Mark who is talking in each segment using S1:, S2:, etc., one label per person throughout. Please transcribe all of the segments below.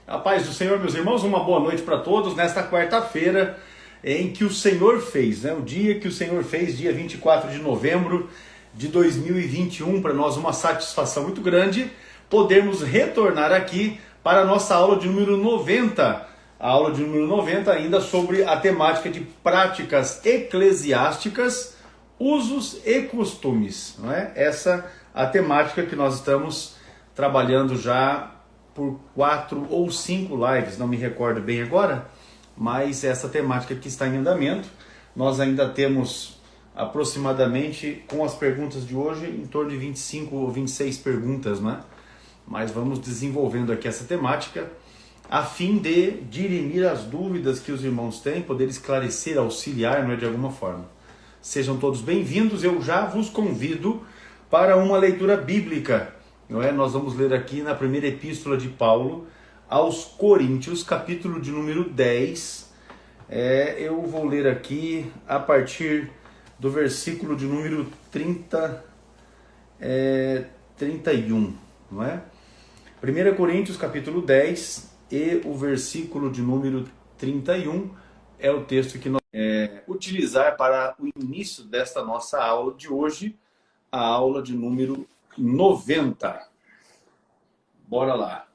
S1: A paz do Senhor, meus irmãos, uma boa noite para todos nesta quarta-feira em que o Senhor fez, né? O dia que o Senhor fez, dia 24 de novembro de 2021, para nós uma satisfação muito grande podermos retornar aqui para a nossa aula de número 90, a aula de número 90 ainda sobre a temática de práticas eclesiásticas, usos e costumes, não é? Essa a temática que nós estamos trabalhando já por 4 ou 5 lives, não me recordo bem agora, mas essa temática que está em andamento. Nós ainda temos aproximadamente, com as perguntas de hoje, em torno de 25 ou 26 perguntas, né? Mas vamos desenvolvendo aqui essa temática a fim de dirimir as dúvidas que os irmãos têm, poder esclarecer, auxiliar, não é, de alguma forma. Sejam todos bem-vindos, eu já vos convido para uma leitura bíblica. Não é? Nós vamos ler aqui na primeira epístola de Paulo aos Coríntios, capítulo de número 10. Eu vou ler aqui a partir do versículo de número 31, não é? 1 Coríntios, capítulo 10 e o versículo de número 31 é o texto que nós vamos utilizar para o início desta nossa aula de hoje, a aula de número 90. Bora lá.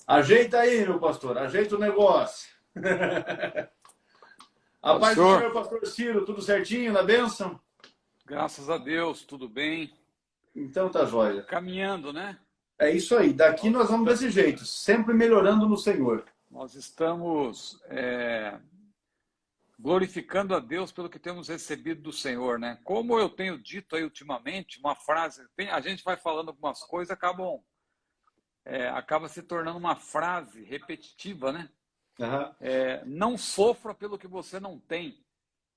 S1: Ajeita aí, meu pastor. Ajeita o negócio. A paz do Senhor, pastor Ciro. Tudo certinho, na bênção?
S2: Graças a Deus, tudo bem.
S1: Então tá jóia.
S2: Caminhando, né?
S1: É isso aí. Daqui nós vamos desse jeito. Sempre melhorando no Senhor.
S2: Nós estamos glorificando a Deus pelo que temos recebido do Senhor, né? Como eu tenho dito aí ultimamente, uma frase, a gente vai falando algumas coisas, acaba se tornando uma frase repetitiva, né?
S1: Uhum.
S2: Não sofra pelo que você não tem,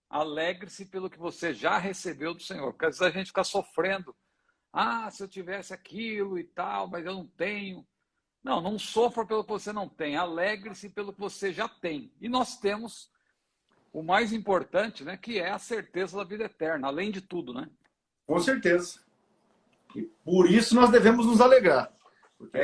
S2: alegre-se pelo que você já recebeu do Senhor. Porque às vezes a gente fica sofrendo, se eu tivesse aquilo e tal, mas eu não tenho. Não sofra pelo que você não tem, alegre-se pelo que você já tem. E nós temos o mais importante, né, que é a certeza da vida eterna, além de tudo, né?
S1: Com certeza. E por isso nós devemos nos alegrar. Porque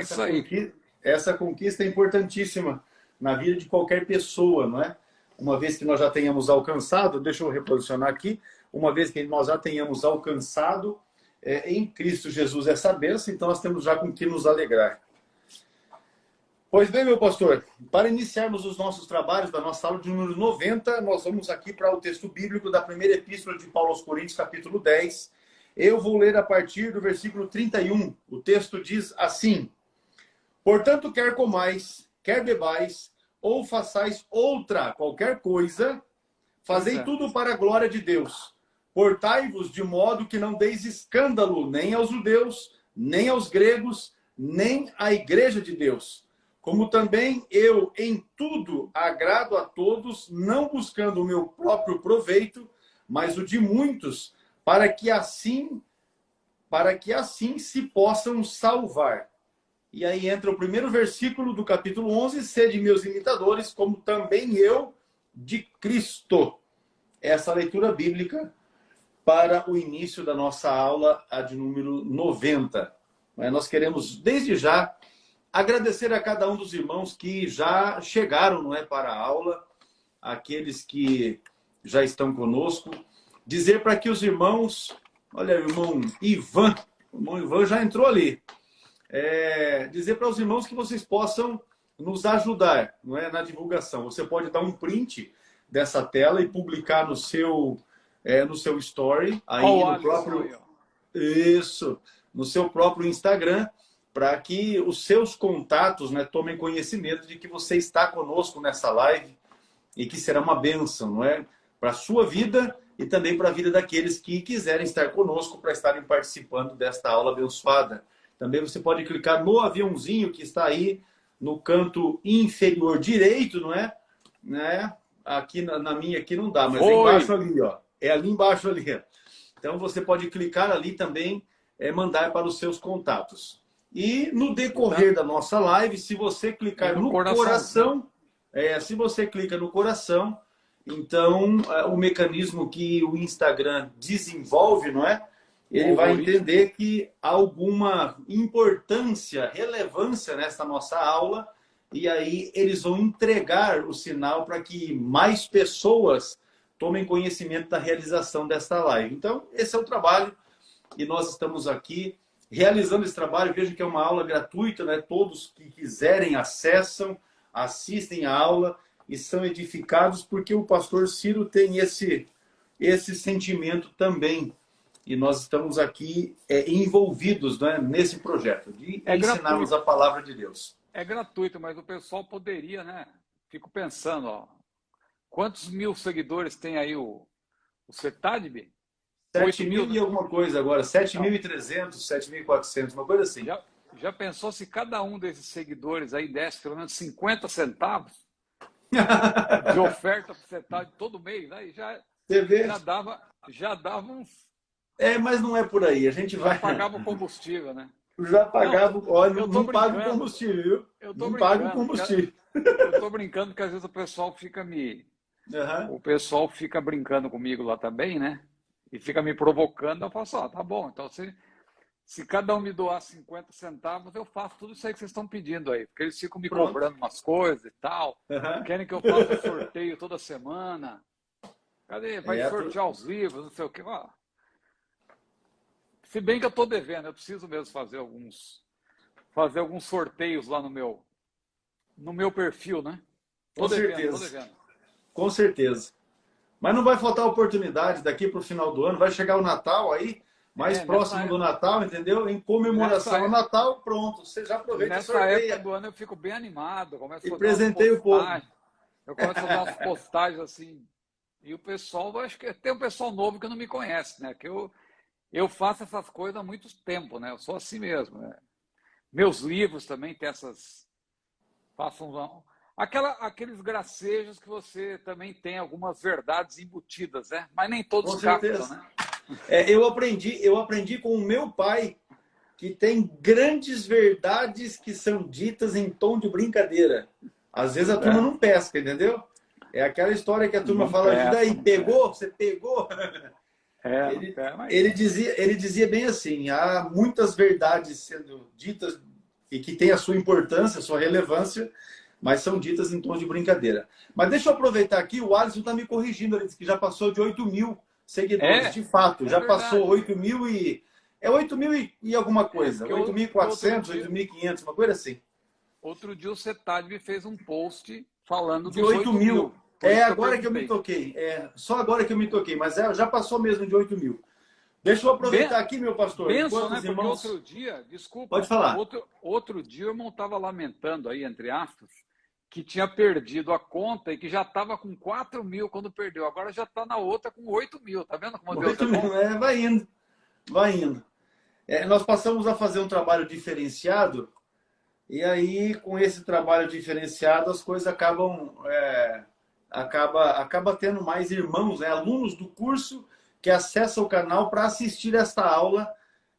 S1: essa conquista é importantíssima na vida de qualquer pessoa, não é? Uma vez que nós já tenhamos alcançado, deixa eu reposicionar aqui, uma vez que nós já tenhamos alcançado em Cristo Jesus essa bênção, então nós temos já com que nos alegrar. Pois bem, meu pastor, para iniciarmos os nossos trabalhos da nossa aula de número 90, nós vamos aqui para o texto bíblico da primeira epístola de Paulo aos Coríntios, capítulo 10. Eu vou ler a partir do versículo 31. O texto diz assim: portanto, quer comais, quer bebais, ou façais outra qualquer coisa, fazei tudo para a glória de Deus. Portai-vos de modo que não deis escândalo nem aos judeus, nem aos gregos, nem à igreja de Deus. Como também eu em tudo agrado a todos, não buscando o meu próprio proveito, mas o de muitos, para que assim se possam salvar. E aí entra o primeiro versículo do capítulo 11, sede meus imitadores, como também eu de Cristo. Essa leitura bíblica para o início da nossa aula, a de número 90. Nós queremos, desde já, agradecer a cada um dos irmãos que já chegaram, não é, para a aula, aqueles que já estão conosco. Dizer para que os irmãos... Olha, o irmão Ivan já entrou ali. Dizer para os irmãos que vocês possam nos ajudar, não é, na divulgação. Você pode dar um print dessa tela e publicar no seu story, aí no próprio... Isso, no seu próprio Instagram, para que os seus contatos, né, tomem conhecimento de que você está conosco nessa live e que será uma bênção, não é? Para a sua vida e também para a vida daqueles que quiserem estar conosco para estarem participando desta aula abençoada. Também você pode clicar no aviãozinho que está aí no canto inferior direito, não é? Aqui na minha aqui não dá, mas é embaixo ali, ó. É ali embaixo ali. Então você pode clicar ali também, mandar para os seus contatos. E no decorrer da nossa live, se você clicar no coração, se você clica no coração, então o mecanismo que o Instagram desenvolve, não é? Ele vai entender que há alguma importância, relevância nessa nossa aula e aí eles vão entregar o sinal para que mais pessoas tomem conhecimento da realização desta live. Então, esse é o trabalho e nós estamos aqui realizando esse trabalho. Veja que é uma aula gratuita, né? Todos que quiserem acessam, assistem a aula e são edificados, porque o pastor Ciro tem esse sentimento também. E nós estamos aqui envolvidos, né, nesse projeto de ensinarmos a palavra de Deus.
S2: É gratuito, mas o pessoal poderia, né? Fico pensando, ó, quantos mil seguidores tem aí o CETADB?
S1: 7 mil e alguma coisa agora, 7.300, 7.400, uma coisa assim.
S2: Já pensou se cada um desses seguidores aí desse pelo menos 50 centavos de oferta para o CETADB todo mês? Aí já dava uns...
S1: mas não é por aí, a gente vai...
S2: Já pagava o combustível, né?
S1: Já pagava, olha, não paga o combustível, viu? Não paga o combustível.
S2: Eu estou brincando porque às vezes o pessoal fica O pessoal fica brincando comigo lá também, né? E fica me provocando, eu falo assim, tá bom, então se cada um me doar 50 centavos, eu faço tudo isso aí que vocês estão pedindo aí. Porque eles ficam me cobrando umas coisas e tal. Querem que eu faça sorteio toda semana. Cadê? Vai sortear os livros, não sei o quê. Ó, se bem que eu estou devendo, eu preciso mesmo fazer alguns sorteios lá no meu perfil, né?
S1: Com certeza. Com certeza. Mas não vai faltar oportunidade daqui para o final do ano. Vai chegar o Natal aí, mais próximo do Natal, entendeu? Em comemoração ao Natal, pronto. Você já aproveita e sorteia.
S2: Nessa época do ano eu fico bem animado.
S1: E presenteia o povo.
S2: Eu começo a fazer umas postagens assim. E o pessoal, acho que tem um pessoal novo que não me conhece, né? Que eu faço essas coisas há muito tempo, né? Eu sou assim mesmo, né? Meus livros também tem essas... Aqueles gracejos que você também tem algumas verdades embutidas, né? Mas nem todos captam, né?
S1: Eu aprendi com o meu pai que tem grandes verdades que são ditas em tom de brincadeira. Às vezes a turma não pesca, entendeu? É aquela história que a turma fala, ajuda aí, pegou? Você pegou? Ele dizia bem assim, há muitas verdades sendo ditas e que têm a sua importância, a sua relevância, mas são ditas em tom de brincadeira. Mas deixa eu aproveitar aqui, o Alisson está me corrigindo, ele disse que já passou de 8 mil seguidores, de fato, já verdade. Passou 8 mil e... 8 mil e alguma coisa, 8.400, 8.500, uma coisa assim.
S2: Outro dia o CETADB fez um post falando
S1: de 8 mil. Agora que eu me toquei. Só agora que eu me toquei, mas já passou mesmo de 8 mil. Deixa eu aproveitar aqui, meu pastor.
S2: Pensa, né? Irmãos... Porque outro dia, desculpa.
S1: Pode falar.
S2: Outro dia o irmão estava lamentando aí, entre aspas, que tinha perdido a conta e que já estava com 4 mil quando perdeu. Agora já está na outra com 8 mil. Tá vendo como Deus
S1: 8 mil, vai indo. Vai indo. Nós passamos a fazer um trabalho diferenciado e aí, com esse trabalho diferenciado, as coisas acabam... Acaba tendo mais irmãos, né, alunos do curso que acessam o canal para assistir esta aula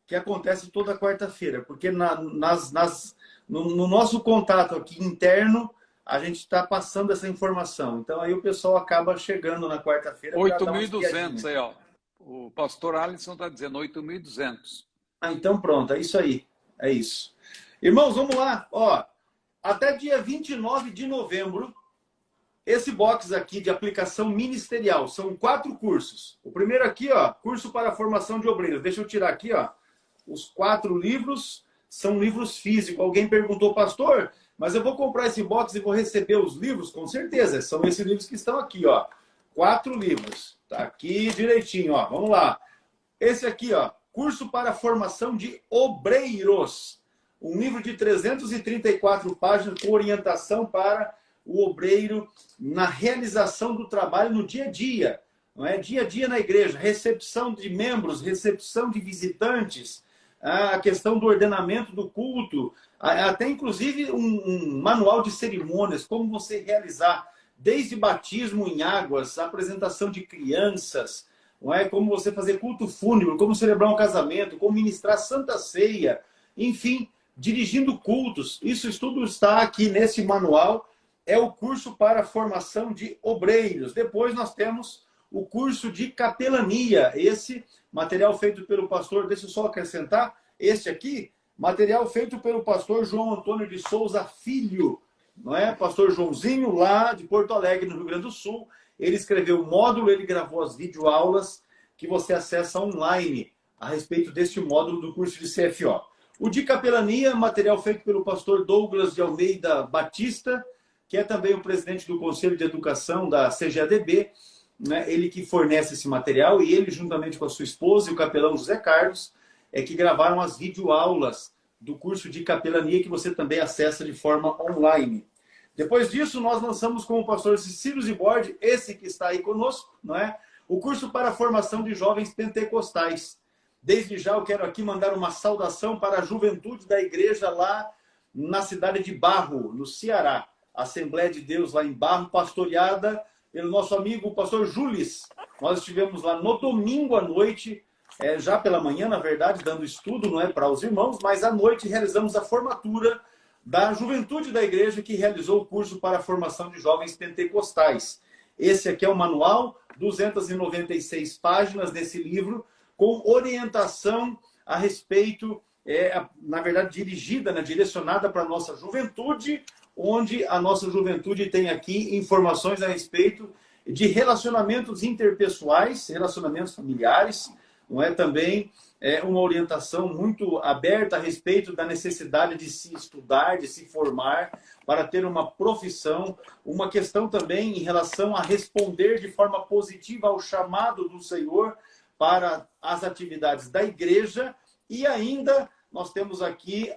S1: que acontece toda quarta-feira. Porque no nosso contato aqui interno, a gente está passando essa informação. Então, aí o pessoal acaba chegando na quarta-feira.
S2: 8.200 aí, ó. O pastor Alisson está dizendo 8.200.
S1: Então pronto, é isso aí. É isso. Irmãos, vamos lá. Ó, até dia 29 de novembro, esse box aqui de aplicação ministerial, são 4 cursos. O primeiro aqui, ó, curso para a formação de obreiros. Deixa eu tirar aqui, ó. Os 4 livros são livros físicos. Alguém perguntou, pastor, mas eu vou comprar esse box e vou receber os livros? Com certeza, são esses livros que estão aqui, ó. 4 livros. Tá aqui direitinho, ó. Vamos lá. Esse aqui, ó, curso para a formação de obreiros. Um livro de 334 páginas com orientação para o obreiro na realização do trabalho no dia a dia. Não é? Dia a dia na igreja. Recepção de membros, recepção de visitantes, a questão do ordenamento do culto, até inclusive um manual de cerimônias, como você realizar desde batismo em águas, apresentação de crianças, não é? Como você fazer culto fúnebre, como celebrar um casamento, como ministrar Santa Ceia, enfim, dirigindo cultos. Isso tudo está aqui nesse manual. É o curso para a formação de obreiros. Depois nós temos o curso de capelania. Esse material feito pelo pastor, deixa eu só acrescentar, este aqui, material feito pelo pastor João Antônio de Souza Filho. não é? Pastor Joãozinho, lá de Porto Alegre, no Rio Grande do Sul. Ele escreveu o módulo, ele gravou as videoaulas que você acessa online a respeito deste módulo do curso de CFO. O de capelania, material feito pelo pastor Douglas de Almeida Batista, que é também o presidente do Conselho de Educação da CGADB, né? Ele que fornece esse material, e ele, juntamente com a sua esposa e o capelão José Carlos, que gravaram as videoaulas do curso de capelania, que você também acessa de forma online. Depois disso, nós lançamos com o pastor Cícero Zibordi, esse que está aí conosco, não é? O curso para a formação de jovens pentecostais. Desde já eu quero aqui mandar uma saudação para a juventude da igreja lá na cidade de Barro, no Ceará. Assembleia de Deus lá em Barro, pastoreada pelo nosso amigo o pastor Jules. Nós estivemos lá no domingo à noite, já pela manhã, na verdade, dando estudo, não é, para os irmãos, mas à noite realizamos a formatura da juventude da igreja que realizou o curso para a formação de jovens pentecostais. Esse aqui é o manual, 296 páginas desse livro, com orientação a respeito, na verdade, dirigida, né, direcionada para a nossa juventude, onde a nossa juventude tem aqui informações a respeito de relacionamentos interpessoais, relacionamentos familiares, não é? Também uma orientação muito aberta a respeito da necessidade de se estudar, de se formar, para ter uma profissão, uma questão também em relação a responder de forma positiva ao chamado do Senhor para as atividades da igreja, e ainda nós temos aqui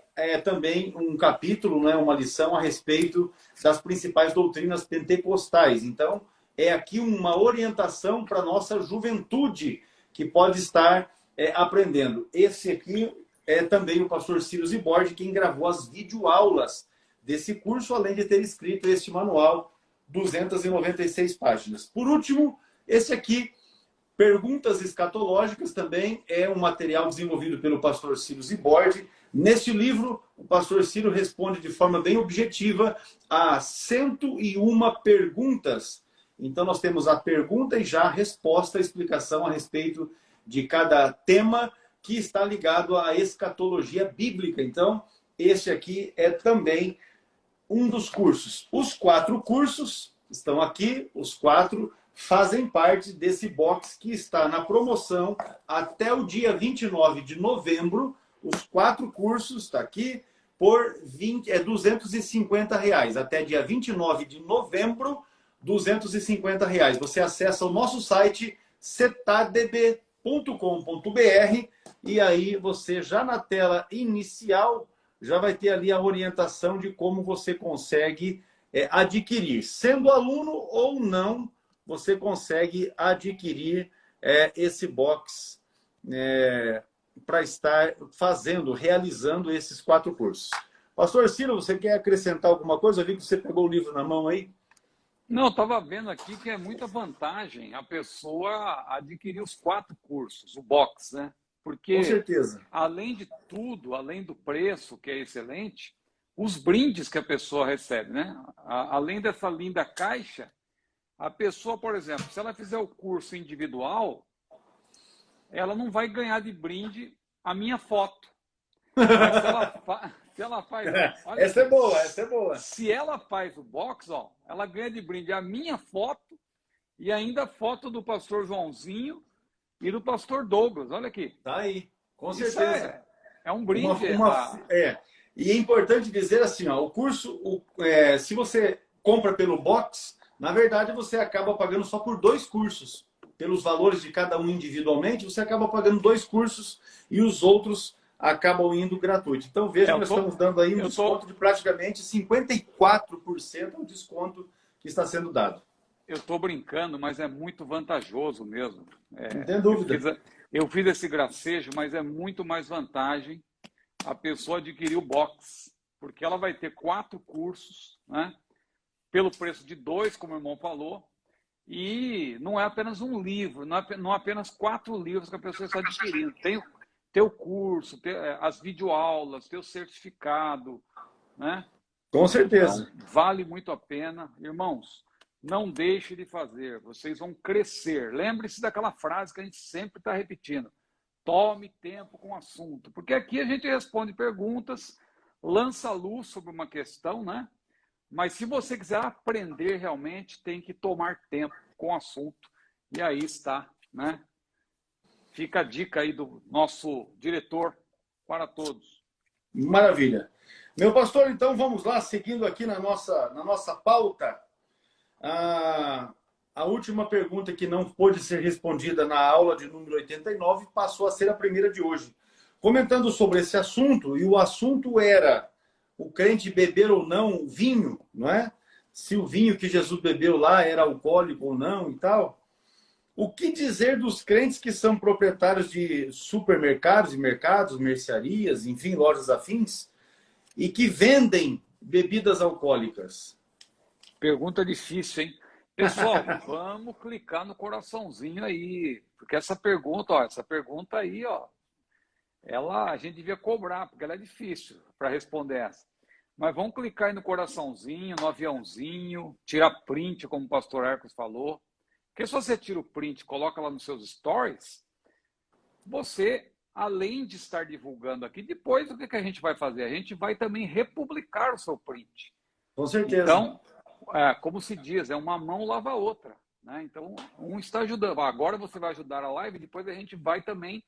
S1: também um capítulo, né, uma lição a respeito das principais doutrinas pentecostais. Então, é aqui uma orientação para a nossa juventude, que pode estar aprendendo. Esse aqui é também o pastor Cícero Zibordi, quem gravou as videoaulas desse curso, além de ter escrito este manual, 296 páginas. Por último, esse aqui, Perguntas Escatológicas, também é um material desenvolvido pelo pastor Cícero Zibordi. Neste livro, o pastor Cícero responde de forma bem objetiva a 101 perguntas. Então, nós temos a pergunta e já a resposta, a explicação a respeito de cada tema que está ligado à escatologia bíblica. Então, este aqui é também um dos cursos. Os 4 cursos estão aqui, os 4 fazem parte desse box que está na promoção até o dia 29 de novembro. Os 4 cursos, está aqui, por R$250. Até dia 29 de novembro, R$250. Você acessa o nosso site cetadb.com.br e aí você já na tela inicial já vai ter ali a orientação de como você consegue adquirir. Sendo aluno ou não, você consegue adquirir esse box para estar realizando esses 4 cursos. Pastor Ciro, você quer acrescentar alguma coisa? Eu vi que você pegou o livro na mão aí.
S2: Não, estava vendo aqui que é muita vantagem a pessoa adquirir os 4 cursos, o box, né? Porque,
S1: com certeza,
S2: além de tudo, além do preço, que é excelente, os brindes que a pessoa recebe, né? Além dessa linda caixa, a pessoa, por exemplo, se ela fizer o curso individual, ela não vai ganhar de brinde a minha foto. Mas se ela faz... Olha,
S1: essa é boa, essa é boa.
S2: Se ela faz o box, ó, ela ganha de brinde a minha foto e ainda a foto do pastor Joãozinho e do pastor Douglas. Olha aqui.
S1: Tá aí, com
S2: Isso
S1: certeza.
S2: É um brinde.
S1: E é importante dizer assim, ó, o curso, se você compra pelo box, na verdade você acaba pagando só por 2 cursos. Pelos valores de cada um individualmente, você acaba pagando 2 cursos e os outros acabam indo gratuito. Então veja que nós estamos dando aí um desconto de praticamente 54% do desconto que está sendo dado.
S2: Eu estou brincando, mas é muito vantajoso mesmo.
S1: Não tem dúvida.
S2: Eu fiz esse gracejo, mas é muito mais vantagem a pessoa adquirir o box, porque ela vai ter 4 cursos, né? Pelo preço de 2, como o irmão falou, e não é apenas um livro, não é apenas 4 livros que a pessoa está adquirindo. Tem o curso, as videoaulas, tem o certificado, né?
S1: Com certeza.
S2: Então, vale muito a pena. Irmãos, não deixe de fazer, vocês vão crescer. Lembre-se daquela frase que a gente sempre está repetindo. Tome tempo com o assunto. Porque aqui a gente responde perguntas, lança luz sobre uma questão, né? Mas se você quiser aprender realmente, tem que tomar tempo com o assunto. E aí está, né? Fica a dica aí do nosso diretor para todos.
S1: Maravilha. Meu pastor, então vamos lá, seguindo aqui na nossa pauta. A última pergunta que não pôde ser respondida na aula de número 89 passou a ser a primeira de hoje. Comentando sobre esse assunto, e o assunto era o crente beber ou não vinho, não é? Se o vinho que Jesus bebeu lá era alcoólico ou não e tal. O que dizer dos crentes que são proprietários de supermercados e mercados, mercearias, enfim, lojas afins, e que vendem bebidas alcoólicas?
S2: Pergunta difícil, hein? Pessoal, vamos clicar no coraçãozinho aí, porque essa pergunta aí, ó, a gente devia cobrar, porque ela é difícil para responder essa. Mas vamos clicar aí no coraçãozinho, no aviãozinho, tirar print, como o pastor Arcos falou. Porque se você tira o print e coloca lá nos seus stories, você, além de estar divulgando aqui, depois o que a gente vai fazer? A gente vai também republicar o seu print.
S1: Com certeza.
S2: Então, como se diz, uma mão lava a outra, né? Então, um está ajudando. Agora você vai ajudar a live, depois a gente vai também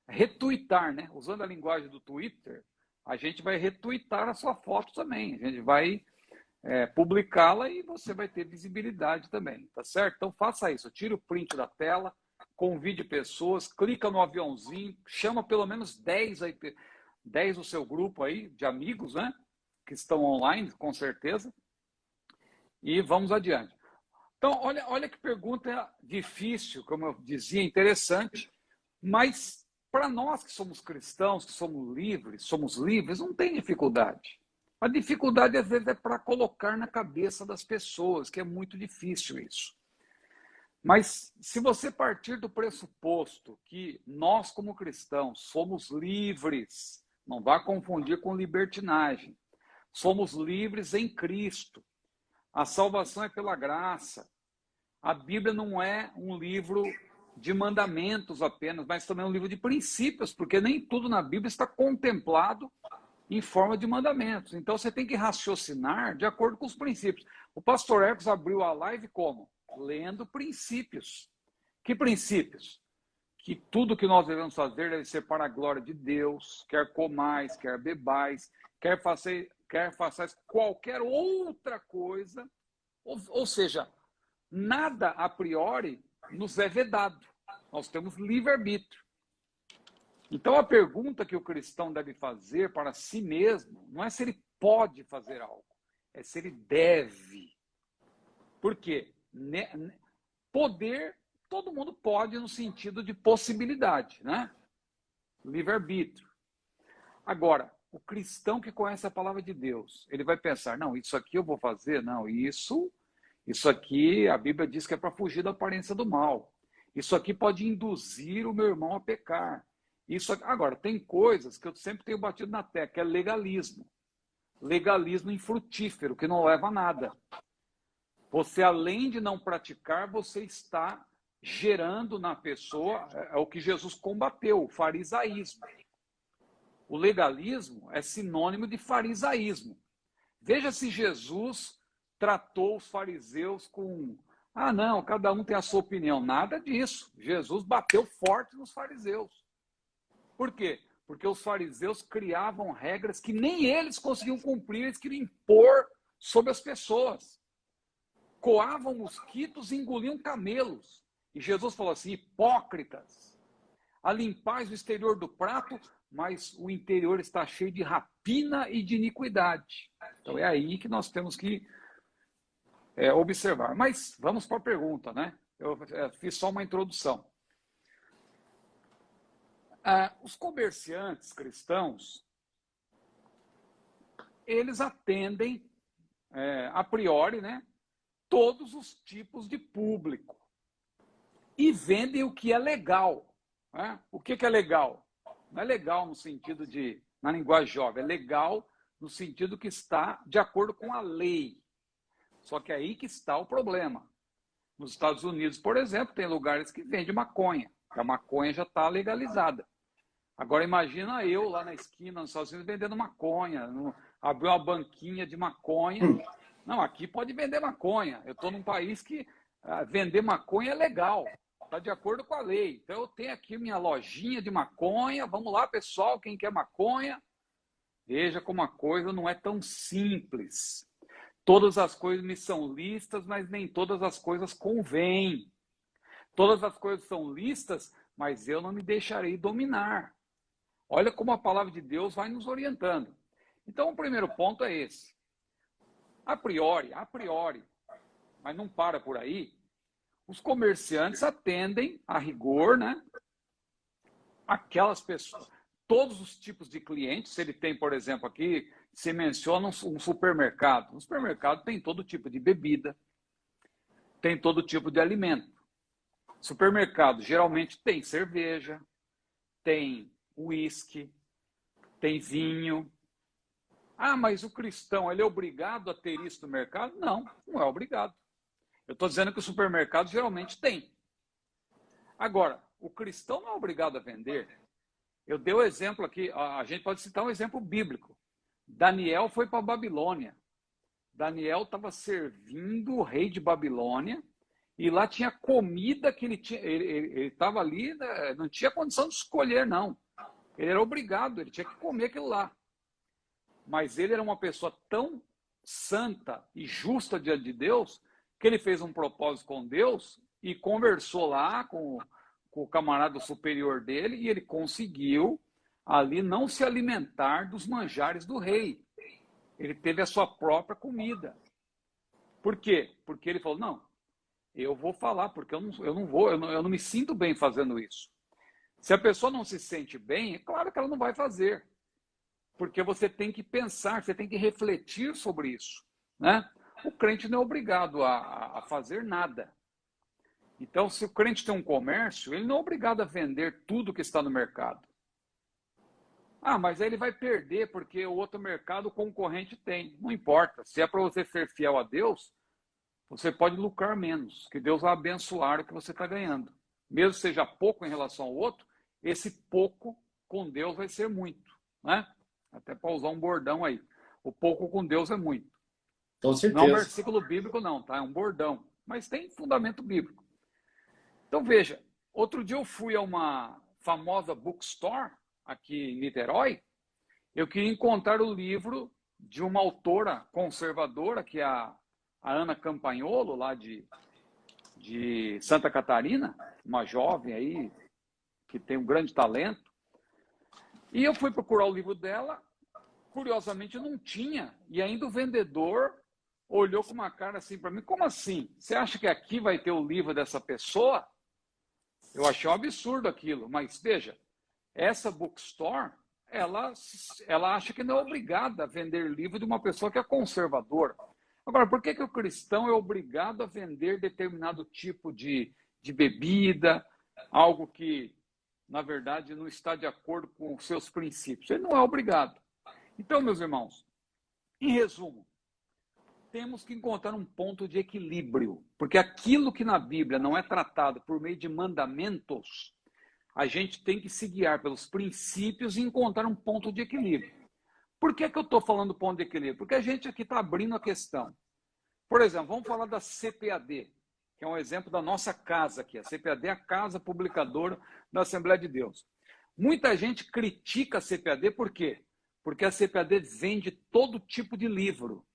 S2: retweetar, né? Usando a linguagem do Twitter, a gente vai retweetar a sua foto também. A gente vai publicá-la e você vai ter visibilidade também, tá certo? Então faça isso, tira o print da tela, convide pessoas, clica no aviãozinho, chama pelo menos 10 aí, 10 do seu grupo aí de amigos, né? Que estão online, com certeza. E vamos adiante. Então, olha que pergunta difícil, como eu dizia, interessante, mas para nós que somos cristãos, que somos livres, não tem dificuldade. A dificuldade, às vezes, é para colocar na cabeça das pessoas, que é muito difícil isso. Mas se você partir do pressuposto que nós, como cristãos, somos livres, não vá confundir com libertinagem, somos livres em Cristo, a salvação é pela graça, a Bíblia não é um livro de mandamentos apenas, mas também um livro de princípios, porque nem tudo na Bíblia está contemplado em forma de mandamentos. Então você tem que raciocinar de acordo com os princípios. O pastor Ecos abriu a live como? Lendo princípios. Que princípios? Que tudo que nós devemos fazer deve ser para a glória de Deus, quer comais, quer bebais, quer façais qualquer outra coisa, ou seja, nada a priori nos é vedado. Nós temos livre-arbítrio. Então, a pergunta que o cristão deve fazer para si mesmo não é se ele pode fazer algo, é se ele deve. Por quê? Poder, todo mundo pode no sentido de possibilidade, né? Livre-arbítrio. Agora, o cristão que conhece a palavra de Deus, ele vai pensar, não, isso aqui eu vou fazer, não, isso aqui a Bíblia diz que é para fugir da aparência do mal. Isso aqui pode induzir o meu irmão a pecar. Agora, tem coisas que eu sempre tenho batido na tecla, que é legalismo. Legalismo infrutífero, que não leva a nada. Você, além de não praticar, você está gerando na pessoa o que Jesus combateu, o farisaísmo. O legalismo é sinônimo de farisaísmo. Veja se Jesus tratou os fariseus com... não, cada um tem a sua opinião. Nada disso. Jesus bateu forte nos fariseus. Por quê? Porque os fariseus criavam regras que nem eles conseguiam cumprir, eles queriam impor sobre as pessoas. Coavam mosquitos e engoliam camelos. E Jesus falou assim, hipócritas, alimpais o exterior do prato, mas o interior está cheio de rapina e de iniquidade. Então é aí que nós temos que observar. Mas vamos para a pergunta, né? Eu fiz só uma introdução. Os comerciantes cristãos, eles atendem, a priori, né, todos os tipos de público e vendem o que é legal. Né? O que é legal? Não é legal no sentido de, na linguagem jovem, é legal no sentido que está de acordo com a lei. Só que é aí que está o problema. Nos Estados Unidos, por exemplo, tem lugares que vendem maconha, que a maconha já está legalizada. Agora imagina eu lá na esquina, nos Estados Unidos, vendendo maconha, abrir uma banquinha de maconha Não, aqui pode vender maconha. Eu estou num país que vender maconha é legal. Está de acordo com a lei. Então, eu tenho aqui minha lojinha de maconha. Vamos lá, pessoal, quem quer maconha? Veja como a coisa não é tão simples. Todas as coisas me são listas, mas nem todas as coisas convêm. Todas as coisas são listas, mas eu não me deixarei dominar. Olha como a palavra de Deus vai nos orientando. Então, o primeiro ponto é esse. A priori, mas não para por aí, os comerciantes atendem a rigor, né? Aquelas pessoas, todos os tipos de clientes. Se ele tem, por exemplo, aqui, se menciona um supermercado. Um supermercado tem todo tipo de bebida, tem todo tipo de alimento. Supermercado geralmente tem cerveja, tem uísque, tem vinho. Ah, mas o cristão, ele é obrigado a ter isso no mercado? Não, não é obrigado. Eu estou dizendo que o supermercado geralmente tem. Agora, o cristão não é obrigado a vender. Eu dei o exemplo aqui, a gente pode citar um exemplo bíblico. Daniel foi para a Babilônia. Daniel estava servindo o rei de Babilônia e lá tinha comida que ele estava ali, né, não tinha condição de escolher, não. Ele era obrigado, ele tinha que comer aquilo lá. Mas ele era uma pessoa tão santa e justa diante de Deus que ele fez um propósito com Deus e conversou lá com o camarada superior dele e ele conseguiu ali não se alimentar dos manjares do rei. Ele teve a sua própria comida. Por quê? Porque ele falou, não, eu vou falar, porque eu não me sinto bem fazendo isso. Se a pessoa não se sente bem, é claro que ela não vai fazer. Porque você tem que pensar, você tem que refletir sobre isso, né? O crente não é obrigado a fazer nada. Então, se o crente tem um comércio, ele não é obrigado a vender tudo que está no mercado. Ah, mas aí ele vai perder porque o outro mercado concorrente tem. Não importa. Se é para você ser fiel a Deus, você pode lucrar menos, que Deus vai abençoar o que você está ganhando. Mesmo que seja pouco em relação ao outro, esse pouco com Deus vai ser muito, né? Até para usar um bordão aí. O pouco com Deus é muito.
S1: Com certeza.
S2: Não é um versículo bíblico, não, tá? É um bordão. Mas tem fundamento bíblico. Então, veja, outro dia eu fui a uma famosa bookstore aqui em Niterói. Eu queria encontrar o livro de uma autora conservadora, que é a Ana Campagnolo, lá de Santa Catarina, uma jovem aí que tem um grande talento. E eu fui procurar o livro dela, curiosamente não tinha, e ainda o vendedor olhou com uma cara assim para mim, como assim? Você acha que aqui vai ter o livro dessa pessoa? Eu achei um absurdo aquilo, mas veja, essa bookstore, ela acha que não é obrigada a vender livro de uma pessoa que é conservadora. Agora, por que o cristão é obrigado a vender determinado tipo de bebida, algo que, na verdade, não está de acordo com os seus princípios? Ele não é obrigado. Então, meus irmãos, em resumo, temos que encontrar um ponto de equilíbrio, porque aquilo que na Bíblia não é tratado por meio de mandamentos, a gente tem que se guiar pelos princípios e encontrar um ponto de equilíbrio. Por que eu estou falando ponto de equilíbrio? Porque a gente aqui está abrindo a questão. Por exemplo, vamos falar da CPAD, que é um exemplo da nossa casa aqui. A CPAD é a Casa Publicadora da Assembleia de Deus. Muita gente critica a CPAD, por quê? Porque a CPAD vende todo tipo de livro.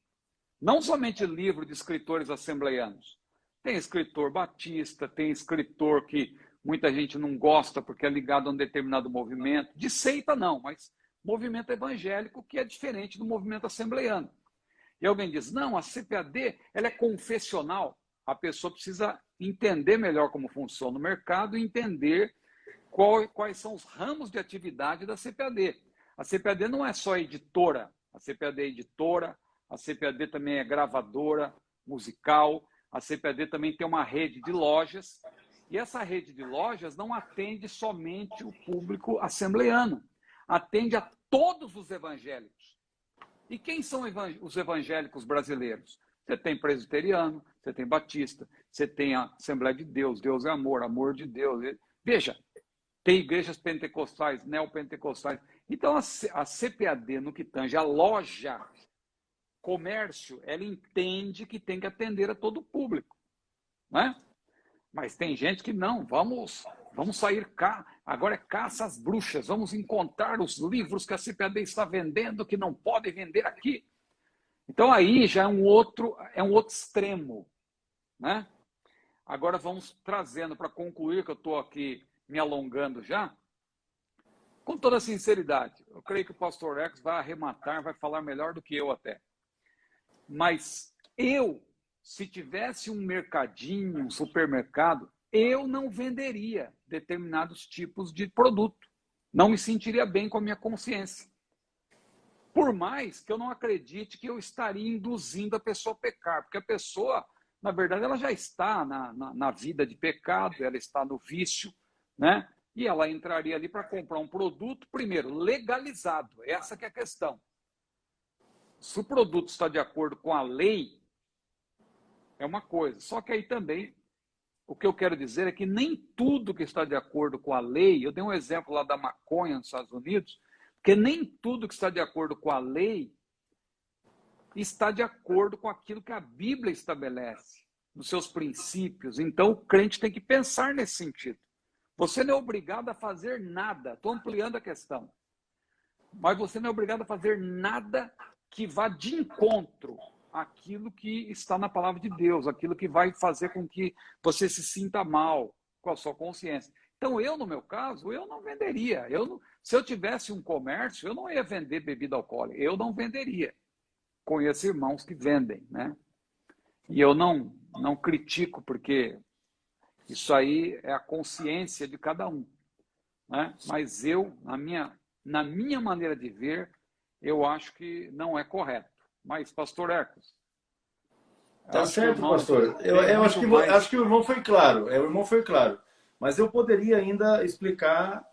S2: Não somente livro de escritores assembleianos. Tem escritor batista, tem escritor que muita gente não gosta porque é ligado a um determinado movimento. De seita não, mas movimento evangélico que é diferente do movimento assembleiano. E alguém diz, não, a CPAD ela é confessional. A pessoa precisa entender melhor como funciona o mercado e entender quais são os ramos de atividade da CPAD. A CPAD não é só editora, a CPAD é editora, a CPAD também é gravadora musical, a CPAD também tem uma rede de lojas, e essa rede de lojas não atende somente o público assembleiano, atende a todos os evangélicos. E quem são os evangélicos brasileiros? Você tem presbiteriano, você tem batista, você tem a Assembleia de Deus, Deus é amor, amor de Deus. Veja, tem igrejas pentecostais, neopentecostais. Então, a CPAD, no que tange a loja, comércio, ela entende que tem que atender a todo o público, né? Mas tem gente que não, vamos sair cá, agora é caça às bruxas, vamos encontrar os livros que a CPAD está vendendo que não pode vender aqui. Então aí já é um outro extremo, né? Agora vamos trazendo para concluir, que eu estou aqui me alongando já, com toda sinceridade, eu creio que o pastor X vai arrematar, vai falar melhor do que eu até. Mas eu, se tivesse um mercadinho, um supermercado, eu não venderia determinados tipos de produto. Não me sentiria bem com a minha consciência. Por mais que eu não acredite que eu estaria induzindo a pessoa a pecar, porque a pessoa, na verdade, ela já está na vida de pecado, ela está no vício, né? E ela entraria ali para comprar um produto, primeiro, legalizado. Essa que é a questão. Se o produto está de acordo com a lei, é uma coisa. Só que aí também, o que eu quero dizer é que nem tudo que está de acordo com a lei, eu dei um exemplo lá da maconha nos Estados Unidos, porque nem tudo que está de acordo com a lei está de acordo com aquilo que a Bíblia estabelece, nos seus princípios. Então, o crente tem que pensar nesse sentido. Você não é obrigado a fazer nada, estou ampliando a questão, mas você não é obrigado a fazer nada que vá de encontro àquilo que está na palavra de Deus, aquilo que vai fazer com que você se sinta mal com a sua consciência. Então, eu, no meu caso, eu não venderia. Se eu tivesse um comércio, eu não ia vender bebida alcoólica, eu não venderia. Conheço irmãos que vendem, né? E eu não critico, porque isso aí é a consciência de cada um, né? Mas eu, na minha maneira de ver, eu acho que não é correto. Mas, pastor Ecos,
S1: Tá certo, pastor. Eu acho que o irmão foi claro. O irmão foi claro. Mas eu poderia ainda explicar,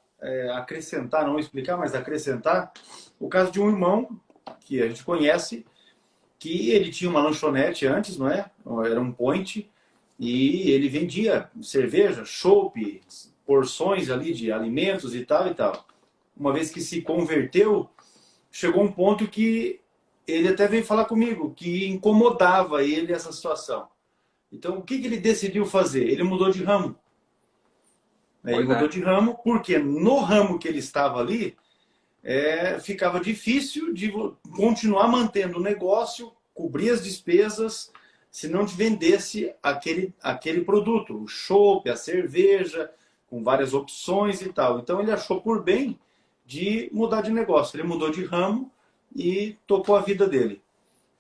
S1: acrescentar, não explicar, mas acrescentar o caso de um irmão que a gente conhece, que ele tinha uma lanchonete antes, não é? Era um point, e ele vendia cerveja, chopp, porções ali de alimentos e tal e tal. Uma vez que se converteu, chegou um ponto que ele até veio falar comigo, que incomodava ele essa situação. Então, o que ele decidiu fazer? Ele mudou de ramo. Ele mudou de ramo porque no ramo que ele estava ali, ficava difícil de continuar mantendo o negócio, cobrir as despesas, se não vendesse aquele produto, o chopp, a cerveja, com várias opções e tal. Então ele achou por bem de mudar de negócio. Ele mudou de ramo e tocou a vida dele.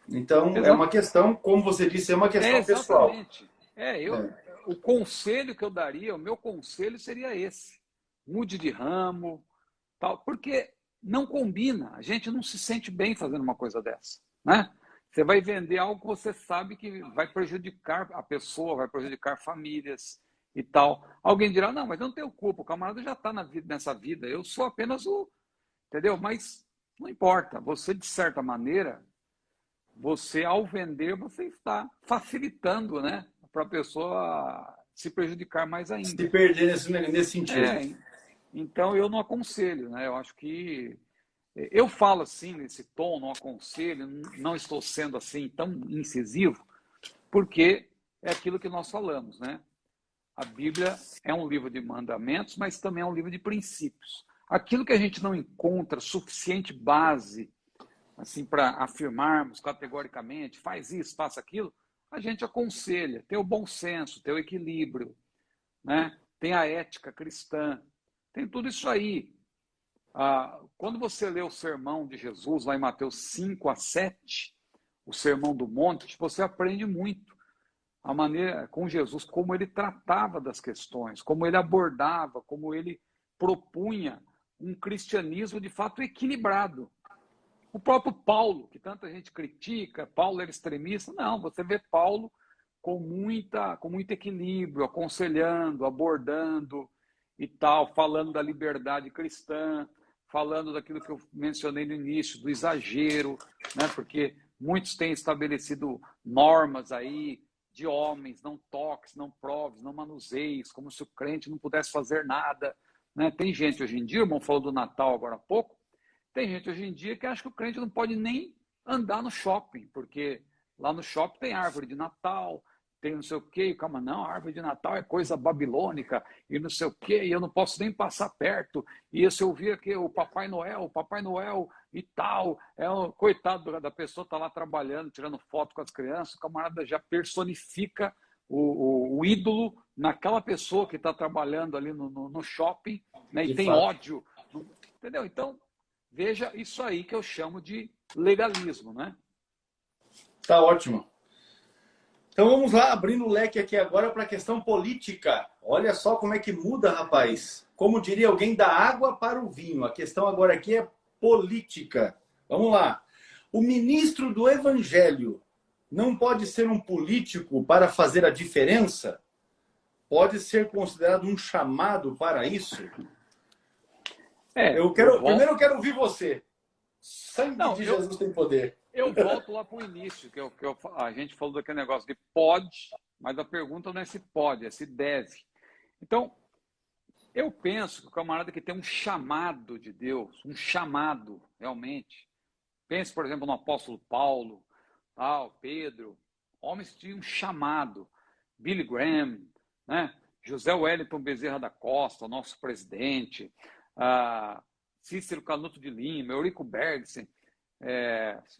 S1: Então é uma questão, como você disse, é uma questão pessoal.
S2: O conselho que eu daria, o meu conselho seria esse: mude de ramo, tal, porque não combina. A gente não se sente bem fazendo uma coisa dessa, né? Você vai vender algo que você sabe que vai prejudicar a pessoa, vai prejudicar famílias e tal. Alguém dirá, não, mas eu não tenho culpa, o camarada já está nessa vida, eu sou apenas entendeu? Mas não importa, você, de certa maneira, ao vender, você está facilitando, né, para a pessoa se prejudicar mais ainda.
S1: Se perder nesse sentido.
S2: Então, eu não aconselho, né? Eu acho que eu falo assim, nesse tom, não aconselho, não estou sendo assim tão incisivo, porque é aquilo que nós falamos, né? A Bíblia é um livro de mandamentos, mas também é um livro de princípios. Aquilo que a gente não encontra suficiente base assim para afirmarmos categoricamente, faz isso, faça aquilo, a gente aconselha, tem o bom senso, tem o equilíbrio, né? Tem a ética cristã, tem tudo isso aí. Quando você lê o sermão de Jesus, lá em Mateus 5-7, o sermão do monte, você aprende muito a maneira com Jesus, como ele tratava das questões, como ele abordava, como ele propunha um cristianismo de fato equilibrado. O próprio Paulo, que tanta gente critica, Paulo era extremista, não, você vê Paulo com muito equilíbrio, aconselhando, abordando e tal, falando da liberdade cristã, falando daquilo que eu mencionei no início, do exagero, né? Porque muitos têm estabelecido normas aí de homens, não toques, não proves, não manuseies, como se o crente não pudesse fazer nada, né? Tem gente hoje em dia, o irmão falou do Natal agora há pouco, tem gente hoje em dia que acha que o crente não pode nem andar no shopping, porque lá no shopping tem árvore de Natal, tem não sei o quê, e calma, não, a árvore de Natal é coisa babilônica, e não sei o quê, e eu não posso nem passar perto, e se eu vir aqui o Papai Noel e tal, coitado da pessoa está lá trabalhando, tirando foto com as crianças, o camarada já personifica o ídolo naquela pessoa que está trabalhando ali no shopping, né, e tem ódio, entendeu? Então, veja isso aí que eu chamo de legalismo, né?
S1: Tá ótimo. Então vamos lá, abrindo o leque aqui agora para a questão política. Olha só como é que muda, rapaz. Como diria alguém, da água para o vinho. A questão agora aqui é política. Vamos lá. O ministro do Evangelho não pode ser um político para fazer a diferença? Pode ser considerado um chamado para isso? Primeiro eu quero ouvir você. Sangue de Jesus tem poder.
S2: Eu volto lá para o início, a gente falou daquele negócio de pode, mas a pergunta não é se pode, é se deve. Então, eu penso que o camarada que tem um chamado de Deus, um chamado realmente, pense, por exemplo, no apóstolo Paulo, Pedro, homens que tinham um chamado, Billy Graham, né? José Wellington Bezerra da Costa, nosso presidente, Cícero Canuto de Lima, Eurico Bergson,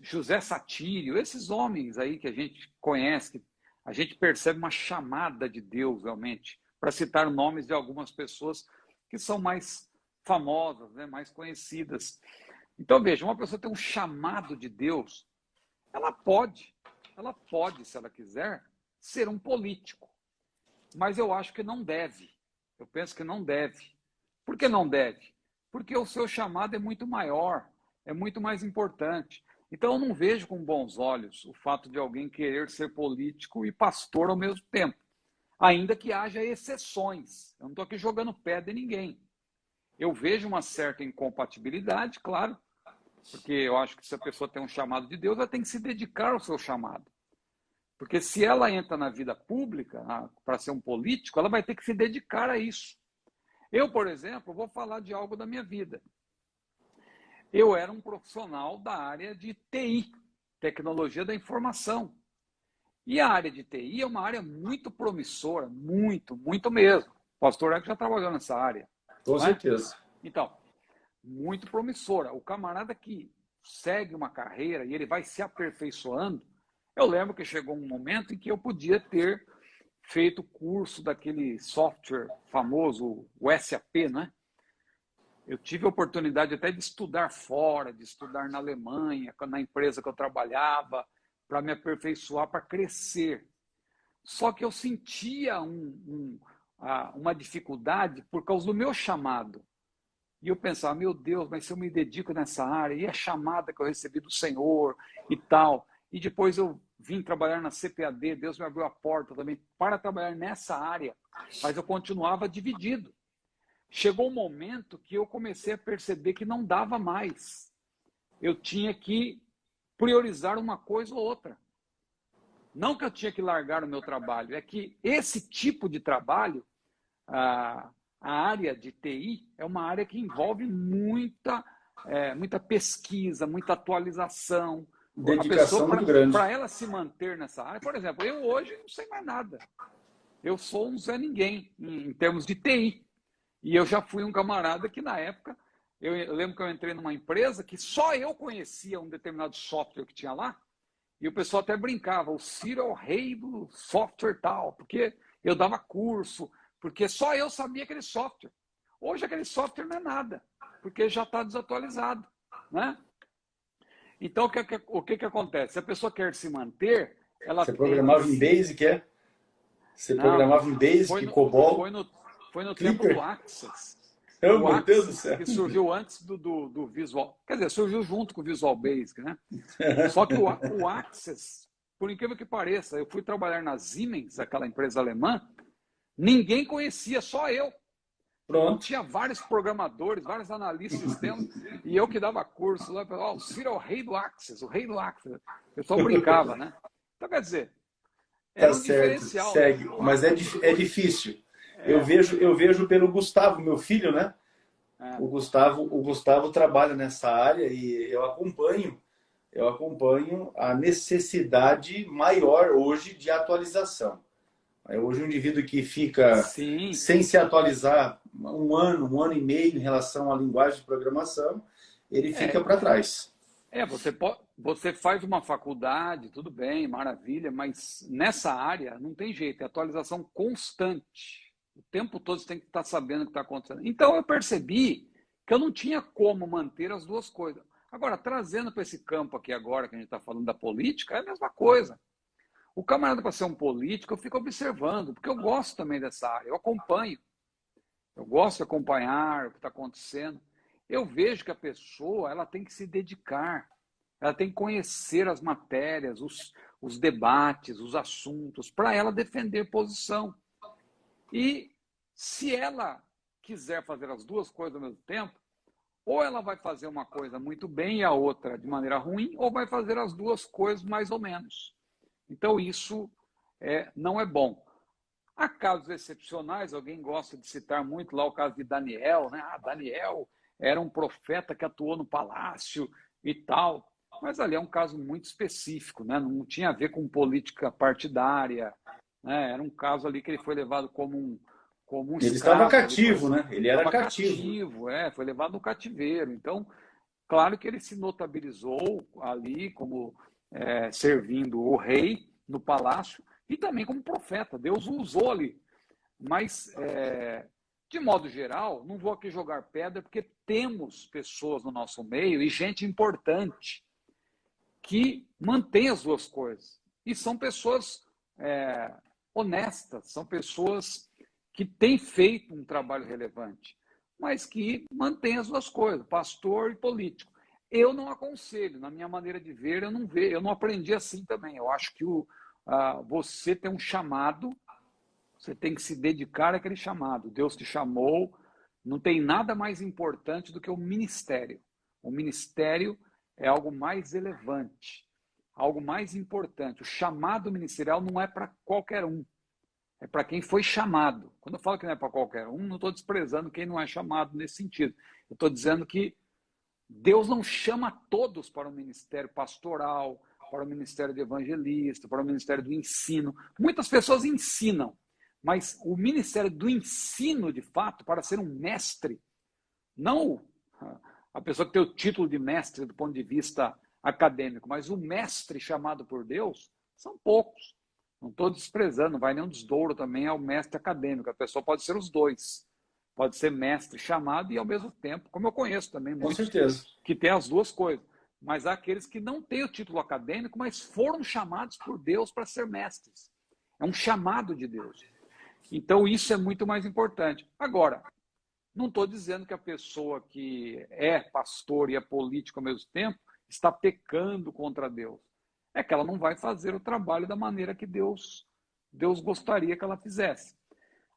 S2: José Satírio, esses homens aí que a gente conhece, que a gente percebe uma chamada de Deus realmente, para citar nomes de algumas pessoas que são mais famosas, né, mais conhecidas. Então, veja, uma pessoa tem um chamado de Deus, ela pode, se ela quiser, ser um político. Mas eu acho que não deve. Eu penso que não deve. Por que não deve? Porque o seu chamado é muito maior, é muito mais importante. Então, eu não vejo com bons olhos o fato de alguém querer ser político e pastor ao mesmo tempo. Ainda que haja exceções. Eu não estou aqui jogando pedra em ninguém. Eu vejo uma certa incompatibilidade, claro, porque eu acho que se a pessoa tem um chamado de Deus, ela tem que se dedicar ao seu chamado. Porque se ela entra na vida pública para ser um político, ela vai ter que se dedicar a isso. Eu, por exemplo, vou falar de algo da minha vida. Eu era um profissional da área de TI, tecnologia da informação. E a área de TI é uma área muito promissora, muito mesmo. O pastor Eco já trabalhou nessa área.
S1: Com certeza.
S2: Então, muito promissora. O camarada que segue uma carreira e ele vai se aperfeiçoando, eu lembro que chegou um momento em que eu podia ter feito curso daquele software famoso, o SAP, né? Eu tive a oportunidade até de estudar fora, de estudar na Alemanha, na empresa que eu trabalhava, para me aperfeiçoar, para crescer. Só que eu sentia uma dificuldade por causa do meu chamado. E eu pensava, meu Deus, mas se eu me dedico nessa área, e a chamada que eu recebi do Senhor e tal. E depois eu vim trabalhar na CPAD, Deus me abriu a porta também para trabalhar nessa área, mas eu continuava dividido. Chegou um momento que eu comecei a perceber que não dava mais. Eu tinha que priorizar uma coisa ou outra. Não que eu tinha que largar o meu trabalho, é que esse tipo de trabalho, a área de TI, é uma área que envolve muita pesquisa, muita atualização.
S1: Dedicação muito grande.
S2: Para ela se manter nessa área, por exemplo, eu hoje não sei mais nada. Eu sou um Zé Ninguém em termos de TI. E eu já fui um camarada que, na época, eu lembro que eu entrei numa empresa que só eu conhecia um determinado software que tinha lá, e o pessoal até brincava, o Ciro é o rei do software tal, porque eu dava curso, porque só eu sabia aquele software. Hoje aquele software não é nada, porque já está desatualizado, né? Então, o que acontece? Se a pessoa quer se manter, ela
S1: Você programava em Basic, é? Você programava em Basic, COBOL?
S2: Foi no tempo do Access.
S1: Meu Deus do céu.
S2: Que surgiu antes do Visual. Quer dizer, surgiu junto com o Visual Basic, né? Só que o Access, por incrível que pareça, eu fui trabalhar na Siemens, aquela empresa alemã, ninguém conhecia, só eu.
S1: Pronto.
S2: Então, tinha vários programadores, vários analistas de sistemas, e eu que dava curso lá, o Ciro é o rei do Access, o rei do Access. O pessoal brincava, né? Então, quer dizer, era um diferencial.
S1: Segue. Né? Mas é difícil. Eu vejo pelo Gustavo, meu filho, né? O Gustavo trabalha nessa área e eu acompanho eu acompanho a necessidade maior hoje de atualização. Hoje, um indivíduo que fica
S2: Sim.
S1: sem se atualizar um ano e meio em relação à linguagem de programação, ele fica para trás.
S2: Você faz uma faculdade, tudo bem, maravilha, mas nessa área não tem jeito, é atualização constante. O tempo todo você tem que estar sabendo o que está acontecendo. Então eu percebi que eu não tinha como manter as duas coisas. Agora, trazendo para esse campo aqui agora, que a gente está falando da política, é a mesma coisa. O camarada, para ser um político, eu fico observando, porque eu gosto também dessa área, eu acompanho. Eu gosto de acompanhar o que está acontecendo. Eu vejo que a pessoa ela tem que se dedicar, ela tem que conhecer as matérias, os debates, os assuntos, para ela defender posição. E se ela quiser fazer as duas coisas ao mesmo tempo, ou ela vai fazer uma coisa muito bem e a outra de maneira ruim, ou vai fazer as duas coisas mais ou menos. Então, isso não é bom. Há casos excepcionais, alguém gosta de citar muito lá o caso de Daniel, né? Daniel era um profeta que atuou no palácio e tal, mas ali é um caso muito específico, né? Não tinha a ver com política partidária, né? Era um caso ali que ele foi levado como um
S1: Ele
S2: escravo.
S1: estava cativo, né? Ele era
S2: cativo, foi levado no cativeiro. Então, claro que ele se notabilizou ali como servindo o rei no palácio e também como profeta. Deus o usou ali. Mas, de modo geral, não vou aqui jogar pedra, porque temos pessoas no nosso meio e gente importante que mantém as duas coisas. E são pessoas honestas, são pessoas que têm feito um trabalho relevante, mas que mantêm as duas coisas, pastor e político. Eu não aconselho, na minha maneira de ver, eu não aprendi assim também. Eu acho que você tem um chamado, você tem que se dedicar àquele chamado. Deus te chamou, não tem nada mais importante do que o ministério. O ministério é algo mais relevante, algo mais importante. O chamado ministerial não é para qualquer um, é para quem foi chamado. Quando eu falo que não é para qualquer um, não estou desprezando quem não é chamado nesse sentido. Eu estou dizendo que Deus não chama todos para o ministério pastoral, para o ministério de evangelista, para o ministério do ensino. Muitas pessoas ensinam, mas o ministério do ensino, de fato, para ser um mestre, não a pessoa que tem o título de mestre do ponto de vista acadêmico, mas o mestre chamado por Deus, são poucos. Não estou desprezando, não vai nenhum desdouro também ao mestre acadêmico. A pessoa pode ser os dois. Pode ser mestre chamado e, ao mesmo tempo, como eu conheço também muitos que têm as duas coisas. Mas há aqueles que não têm o título acadêmico, mas foram chamados por Deus para ser mestres. É um chamado de Deus. Então, isso é muito mais importante. Agora, não estou dizendo que a pessoa que é pastor e é político ao mesmo tempo está pecando contra Deus. É que ela não vai fazer o trabalho da maneira que Deus gostaria que ela fizesse.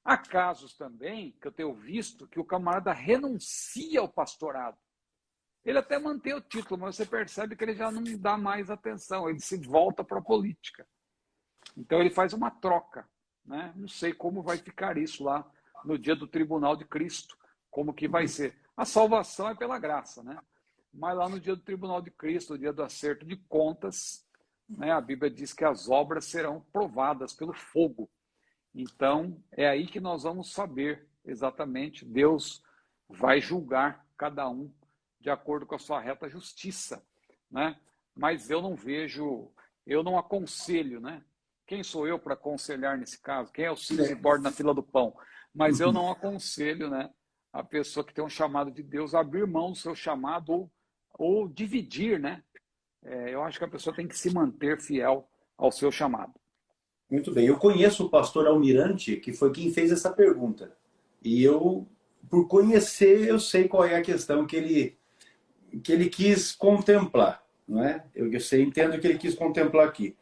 S2: Há casos também, que eu tenho visto, que o camarada renuncia ao pastorado. Ele até mantém o título, mas você percebe que ele já não dá mais atenção, ele se volta para a política. Então ele faz uma troca, né? Não sei como vai ficar isso lá no dia do tribunal de Cristo, como que vai ser. A salvação é pela graça, né? Mas lá no dia do tribunal de Cristo, no dia do acerto de contas, né, a Bíblia diz que as obras serão provadas pelo fogo. Então, é aí que nós vamos saber exatamente. Deus vai julgar cada um de acordo com a sua reta justiça, né? Mas eu não aconselho, né? Quem sou eu para aconselhar nesse caso? Quem é o Cícero Borda na fila do pão? Mas eu não aconselho, né, a pessoa que tem um chamado de Deus a abrir mão do seu chamado ou dividir, né? Eu acho que a pessoa tem que se manter fiel ao seu chamado.
S1: Muito bem. Eu conheço o pastor Almirante, que foi quem fez essa pergunta. E eu, por conhecer, eu sei qual é a questão que ele quis contemplar. Não é? Entendo que ele quis contemplar aqui.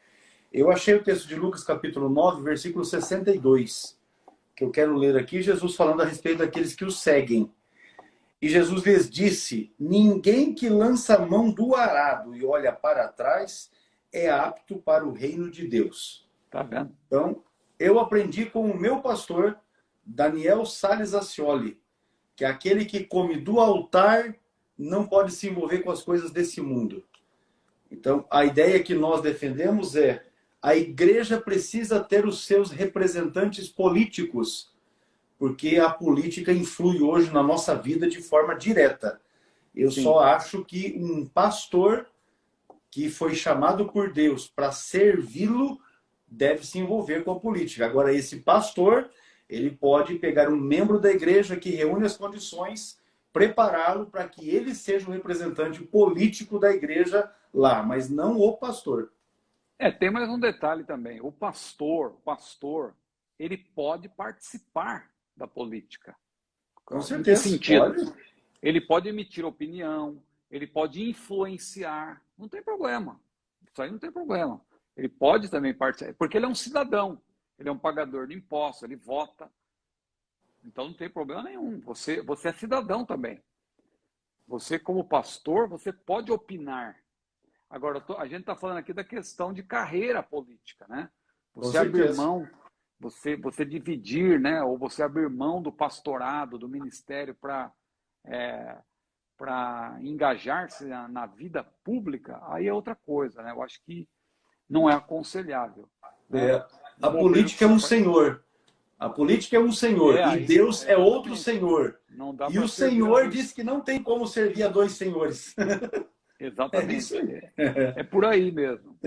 S1: Eu achei o texto de Lucas, capítulo 9, versículo 62, que eu quero ler aqui, Jesus falando a respeito daqueles que o seguem. E Jesus lhes disse: ninguém que lança a mão do arado e olha para trás é apto para o reino de Deus.
S2: Tá vendo?
S1: Então, eu aprendi com o meu pastor, Daniel Salles Ascioli, que aquele que come do altar não pode se envolver com as coisas desse mundo. Então, a ideia que nós defendemos é: a igreja precisa ter os seus representantes políticos, porque a política influi hoje na nossa vida de forma direta. Eu
S2: Sim.
S1: só acho que um pastor que foi chamado por Deus para servi-lo deve se envolver com a política. Agora, esse pastor, ele pode pegar um membro da igreja que reúne as condições, prepará-lo para que ele seja o representante político da igreja lá, mas não o pastor.
S2: Tem mais um detalhe também. O pastor, ele pode participar da política.
S1: Com
S2: Em que
S1: certeza,
S2: sentido?
S1: pode.
S2: Ele pode emitir opinião, ele pode influenciar, não tem problema. Isso aí não tem problema. Ele pode também participar, porque ele é um cidadão, ele é um pagador de impostos, ele vota. Então não tem problema nenhum. Você é cidadão também. Você, como pastor, você pode opinar. Agora, a gente está falando aqui da questão de carreira política, né? Você abrir mão, você dividir, né? Ou você abrir mão do pastorado, do ministério para engajar-se na vida pública, aí é outra coisa, né? Eu acho que não é aconselhável. Né?
S1: A política é um senhor. A política é um senhor e Deus é outro senhor. E o Senhor diz que não tem como servir a dois senhores.
S2: Exatamente. É isso aí. É por aí mesmo.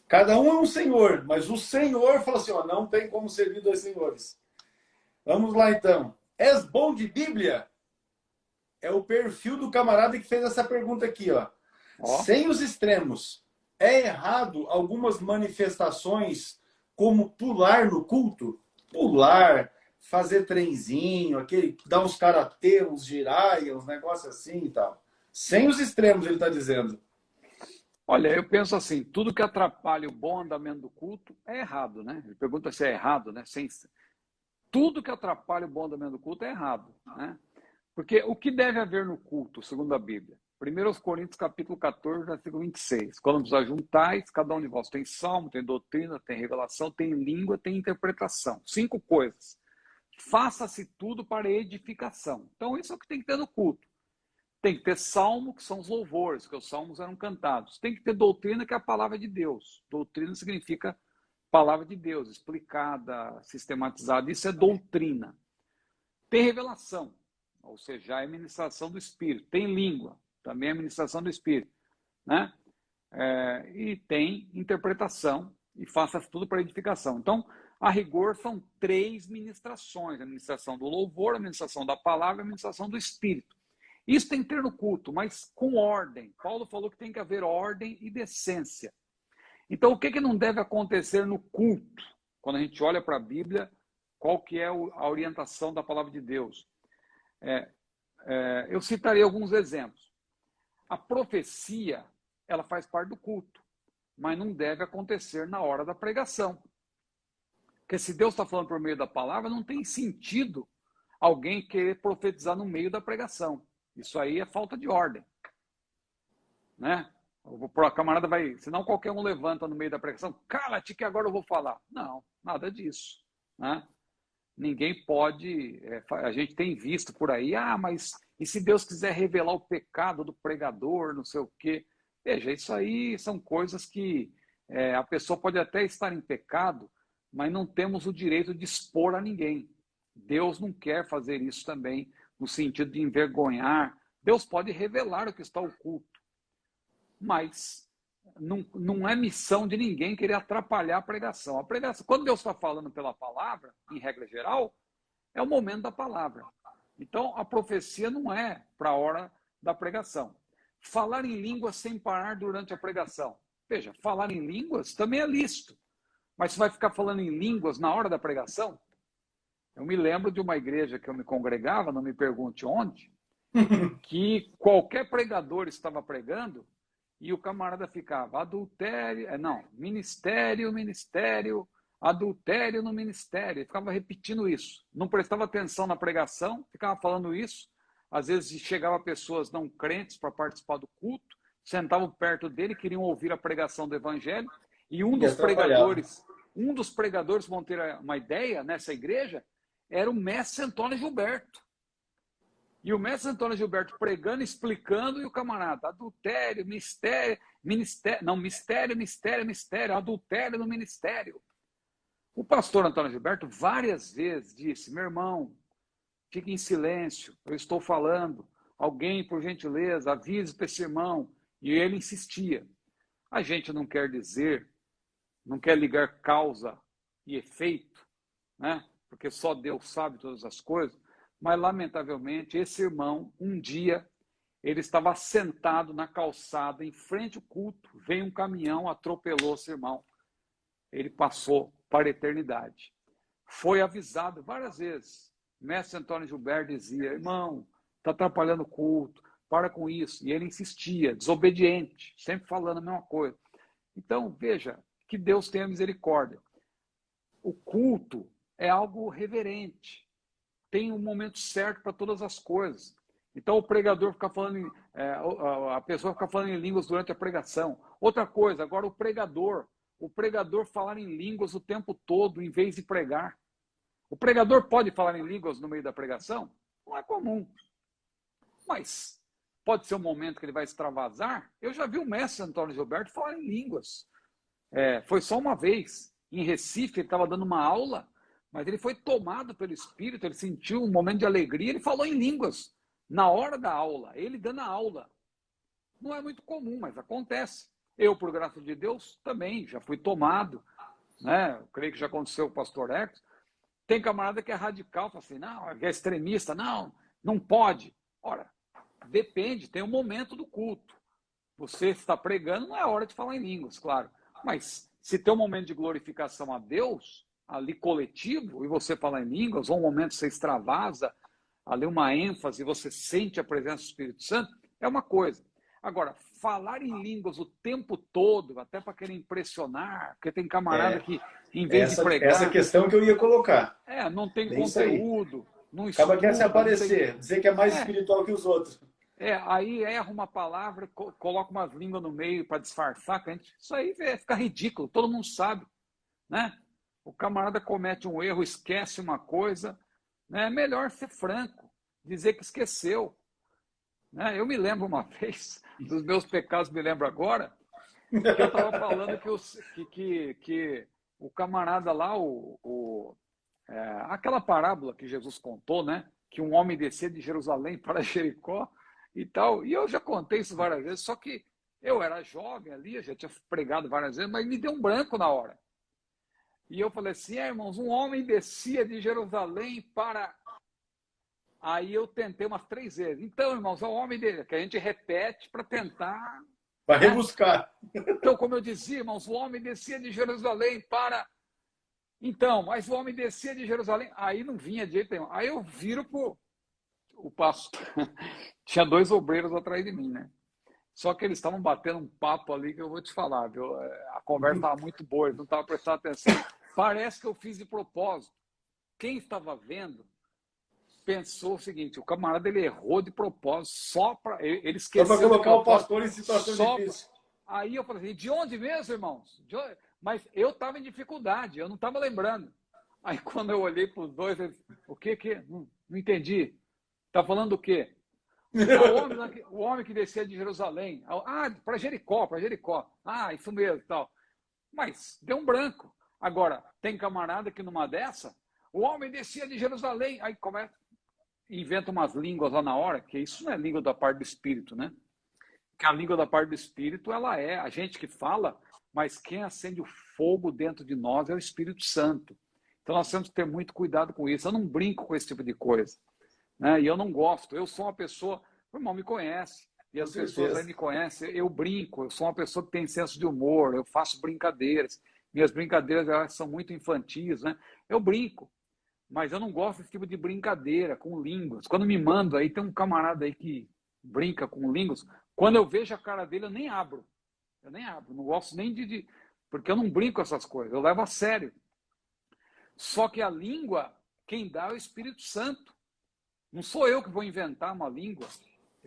S1: Cada um é um senhor, mas o Senhor fala assim, ó, não tem como servir dois senhores. Vamos lá, então. És bom de Bíblia? É o perfil do camarada que fez essa pergunta aqui, ó. Sem os extremos. É errado algumas manifestações como pular no culto? Pular, fazer trenzinho, aquele, dar uns karatê, uns giraia, uns negócios assim e tal. Sem os extremos, ele está dizendo.
S2: Olha, eu penso assim, tudo que atrapalha o bom andamento do culto é errado, né? Ele pergunta se é errado, né? Tudo que atrapalha o bom andamento do culto é errado, né? Porque o que deve haver no culto, segundo a Bíblia? 1 Coríntios capítulo 14, versículo 26. Quando vos ajuntais, cada um de vós tem salmo, tem doutrina, tem revelação, tem língua, tem interpretação. 5 coisas. Faça-se tudo para edificação. Então, isso é o que tem que ter no culto. Tem que ter salmo, que são os louvores, que os salmos eram cantados. Tem que ter doutrina, que é a palavra de Deus. Doutrina significa palavra de Deus, explicada, sistematizada. Isso é doutrina. Tem revelação, ou seja, a ministração do Espírito. Tem língua, também a ministração do Espírito. Né? E tem interpretação, e faça tudo para edificação. Então, a rigor, são 3 ministrações. A ministração do louvor, a ministração da palavra e a ministração do Espírito. Isso tem que ter no culto, mas com ordem. Paulo falou que tem que haver ordem e decência. Então, o que não deve acontecer no culto? Quando a gente olha para a Bíblia, qual que é a orientação da palavra de Deus? Eu citarei alguns exemplos. A profecia, ela faz parte do culto, mas não deve acontecer na hora da pregação. Porque se Deus está falando por meio da palavra, não tem sentido alguém querer profetizar no meio da pregação. Isso aí é falta de ordem. Né? A camarada vai... Senão qualquer um levanta no meio da pregação. Cala-te que agora eu vou falar. Não, nada disso. Né? Ninguém pode... a gente tem visto por aí. Mas e se Deus quiser revelar o pecado do pregador, não sei o quê? Veja, isso aí são coisas que a pessoa pode até estar em pecado, mas não temos o direito de expor a ninguém. Deus não quer fazer isso também, no sentido de envergonhar. Deus pode revelar o que está oculto, mas não é missão de ninguém querer atrapalhar a pregação. Quando Deus está falando pela palavra, em regra geral, é o momento da palavra. Então, a profecia não é para a hora da pregação. Falar em línguas sem parar durante a pregação. Veja, falar em línguas também é lícito, mas você vai ficar falando em línguas na hora da pregação? Eu me lembro de uma igreja que eu me congregava, não me pergunte onde, que qualquer pregador estava pregando e o camarada ficava ministério, adultério no ministério. Ele ficava repetindo isso. Não prestava atenção na pregação, ficava falando isso. Às vezes chegava pessoas não crentes para participar do culto, sentavam perto dele, queriam ouvir a pregação do evangelho, e um dos pregadores, vão ter uma ideia nessa igreja, era o mestre Antônio Gilberto. E o mestre Antônio Gilberto pregando, explicando, e o camarada, adultério, mistério, mistério, adultério no ministério. O pastor Antônio Gilberto várias vezes disse, meu irmão, fique em silêncio, eu estou falando, alguém, por gentileza, avise para esse irmão. E ele insistia. A gente não quer dizer, não quer ligar causa e efeito, né? Porque só Deus sabe todas as coisas, mas, lamentavelmente, esse irmão, um dia, ele estava sentado na calçada, em frente ao culto, veio um caminhão, atropelou esse irmão. Ele passou para a eternidade. Foi avisado várias vezes. O mestre Antônio Gilberto dizia, irmão, está atrapalhando o culto, para com isso. E ele insistia, desobediente, sempre falando a mesma coisa. Então, veja, que Deus tenha misericórdia. O culto é algo reverente. Tem um momento certo para todas as coisas. Então, o pregador fica falando, a pessoa fica falando em línguas durante a pregação. Outra coisa, agora o pregador falar em línguas o tempo todo, em vez de pregar. O pregador pode falar em línguas no meio da pregação? Não é comum. Mas pode ser um momento que ele vai extravasar. Eu já vi o mestre Antônio Gilberto falar em línguas. Foi só uma vez. Em Recife, ele estava dando uma aula, mas ele foi tomado pelo Espírito, ele sentiu um momento de alegria, ele falou em línguas. Na hora da aula, ele dando a aula. Não é muito comum, mas acontece. Eu, por graça de Deus, também já fui tomado. Né? Eu creio que já aconteceu com o pastor Ex. Tem camarada que é radical, fala assim, não, é extremista, não pode. Ora, depende, tem um momento do culto. Você está pregando, não é hora de falar em línguas, claro. Mas se tem um momento de glorificação a Deus, ali coletivo, e você fala em línguas, ou um momento que você extravasa, ali uma ênfase, você sente a presença do Espírito Santo, é uma coisa. Agora, falar em línguas o tempo todo, até para querer impressionar, porque tem camarada que, em vez de pregar...
S1: Essa questão que eu ia colocar.
S2: Não tem conteúdo, não
S1: estuda. Acaba quer se aparecer, dizer que é mais espiritual que os outros.
S2: Aí erra uma palavra, coloca umas línguas no meio para disfarçar, isso aí fica ridículo, todo mundo sabe. Né? O camarada comete um erro, esquece uma coisa, né? É melhor ser franco, dizer que esqueceu. Né? Eu me lembro uma vez, dos meus pecados me lembro agora, que eu estava falando que o camarada lá, aquela parábola que Jesus contou, né? Que um homem descia de Jerusalém para Jericó e tal, e eu já contei isso várias vezes, só que eu era jovem ali, eu já tinha pregado várias vezes, mas me deu um branco na hora. E eu falei assim, irmãos, um homem descia de Jerusalém para... Aí eu tentei umas 3 vezes. Então, irmãos, é o homem dele, que a gente repete para tentar...
S1: Para rebuscar.
S2: Então, como eu dizia, irmãos, o homem descia de Jerusalém para... Então, mas o homem descia de Jerusalém, aí não vinha de jeito nenhum. Aí eu viro pro o pastor. Tinha 2 obreiros atrás de mim, né? Só que eles estavam batendo um papo ali que eu vou te falar, viu? A conversa estava muito boa, eles não estavam prestando atenção. Parece que eu fiz de propósito. Quem estava vendo pensou o seguinte, o camarada ele errou de propósito, só para... Ele esqueceu...
S1: Só para colocar o pastor em situação difícil.
S2: Aí eu falei assim, de onde mesmo, irmãos? Mas eu estava em dificuldade, eu não estava lembrando. Aí quando eu olhei para os dois, eles, o que? Não entendi. Está falando do quê? O homem que descia de Jerusalém. Para Jericó. Isso mesmo, tal. Mas deu um branco. Agora, tem camarada que numa dessa, o homem descia de Jerusalém, aí começa, inventa umas línguas lá na hora, que isso não é língua da parte do Espírito, né? Que a língua da parte do Espírito, ela é a gente que fala, mas quem acende o fogo dentro de nós é o Espírito Santo. Então nós temos que ter muito cuidado com isso. Eu não brinco com esse tipo de coisa. Né? E eu não gosto. Eu sou uma pessoa... O irmão me conhece. E as pessoas aí me conhecem. Eu brinco. Eu sou uma pessoa que tem senso de humor. Eu faço brincadeiras. Minhas brincadeiras elas são muito infantis. Né? Eu brinco. Mas eu não gosto desse tipo de brincadeira com línguas. Quando me mando, aí tem um camarada aí que brinca com línguas. Quando eu vejo a cara dele, eu nem abro. Não gosto nem de... Porque eu não brinco com essas coisas. Eu levo a sério. Só que a língua, quem dá é o Espírito Santo. Não sou eu que vou inventar uma língua.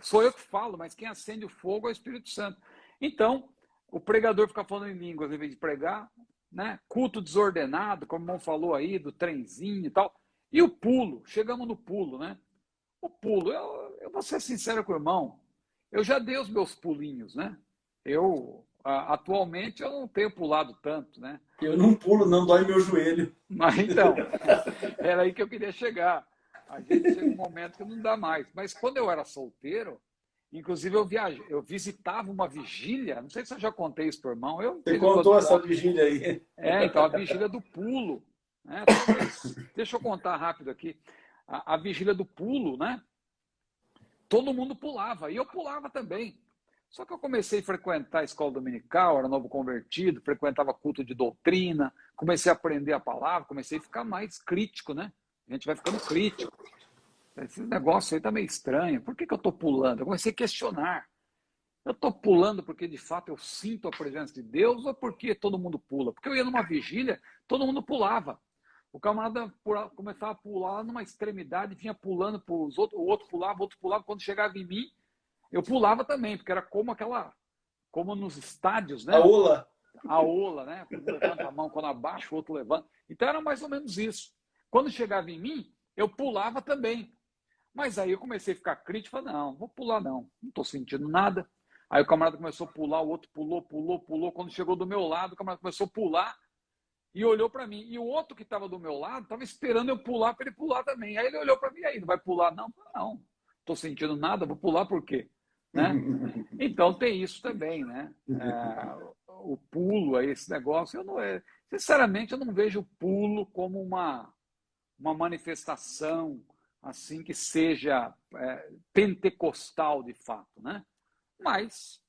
S2: Sou eu que falo, mas quem acende o fogo é o Espírito Santo. Então, o pregador fica falando em línguas em vez de pregar, né? Culto desordenado, como o irmão falou aí, do trenzinho e tal. E o pulo, chegamos no pulo, né? O pulo, eu vou ser sincero com o irmão, eu já dei os meus pulinhos, né? Atualmente, eu não tenho pulado tanto, né?
S1: Eu não pulo, não dói meu joelho.
S2: Mas então, era aí que eu queria chegar. A gente chega um momento que não dá mais. Mas quando eu era solteiro, inclusive eu visitava uma vigília, não sei se eu já contei isso para o irmão.
S1: Você contou essa vigília aí.
S2: Então, a vigília do pulo. Né? Deixa eu contar rápido aqui. A vigília do pulo, né? Todo mundo pulava, e eu pulava também. Só que eu comecei a frequentar a escola dominical, era novo convertido, frequentava culto de doutrina, comecei a aprender a palavra, comecei a ficar mais crítico, né? A gente vai ficando crítico. Esse negócio aí tá meio estranho. Por que eu estou pulando? Eu comecei a questionar. Eu estou pulando porque, de fato, eu sinto a presença de Deus ou porque todo mundo pula? Porque eu ia numa vigília, todo mundo pulava. O camarada começava a pular numa extremidade, vinha pulando para os outros, o outro pulava. Quando chegava em mim, eu pulava também, porque era como nos estádios, né? A ola, né? Um levanta a mão, quando abaixa, o outro levanta. Então era mais ou menos isso. Quando chegava em mim, eu pulava também. Mas aí eu comecei a ficar crítico, falei, não vou pular não estou sentindo nada. Aí o camarada começou a pular, o outro pulou. Quando chegou do meu lado, o camarada começou a pular e olhou para mim. E o outro que estava do meu lado estava esperando eu pular para ele pular também. Aí ele olhou para mim, aí não vai pular? Não, estou sentindo nada, vou pular por quê? Né? Então tem isso também, né? O pulo, esse negócio, sinceramente, eu não vejo o pulo como uma manifestação assim que seja pentecostal de fato, né? Mas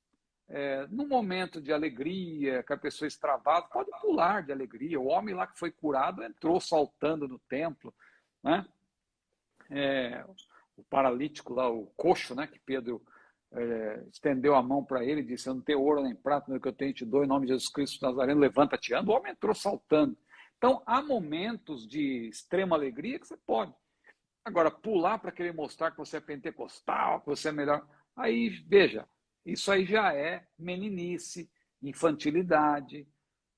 S2: num momento de alegria, que a pessoa extravasa, pode pular de alegria. O homem lá que foi curado entrou saltando no templo, né? O paralítico lá, o coxo, né? Que Pedro estendeu a mão para ele e disse: eu não tenho ouro nem prata, mas o que eu tenho te dou, em nome de Jesus Cristo Nazareno, levanta-te, anda. O homem entrou saltando. Então, há momentos de extrema alegria que você pode. Agora, pular para querer mostrar que você é pentecostal, que você é melhor, aí, veja, isso aí já é meninice, infantilidade,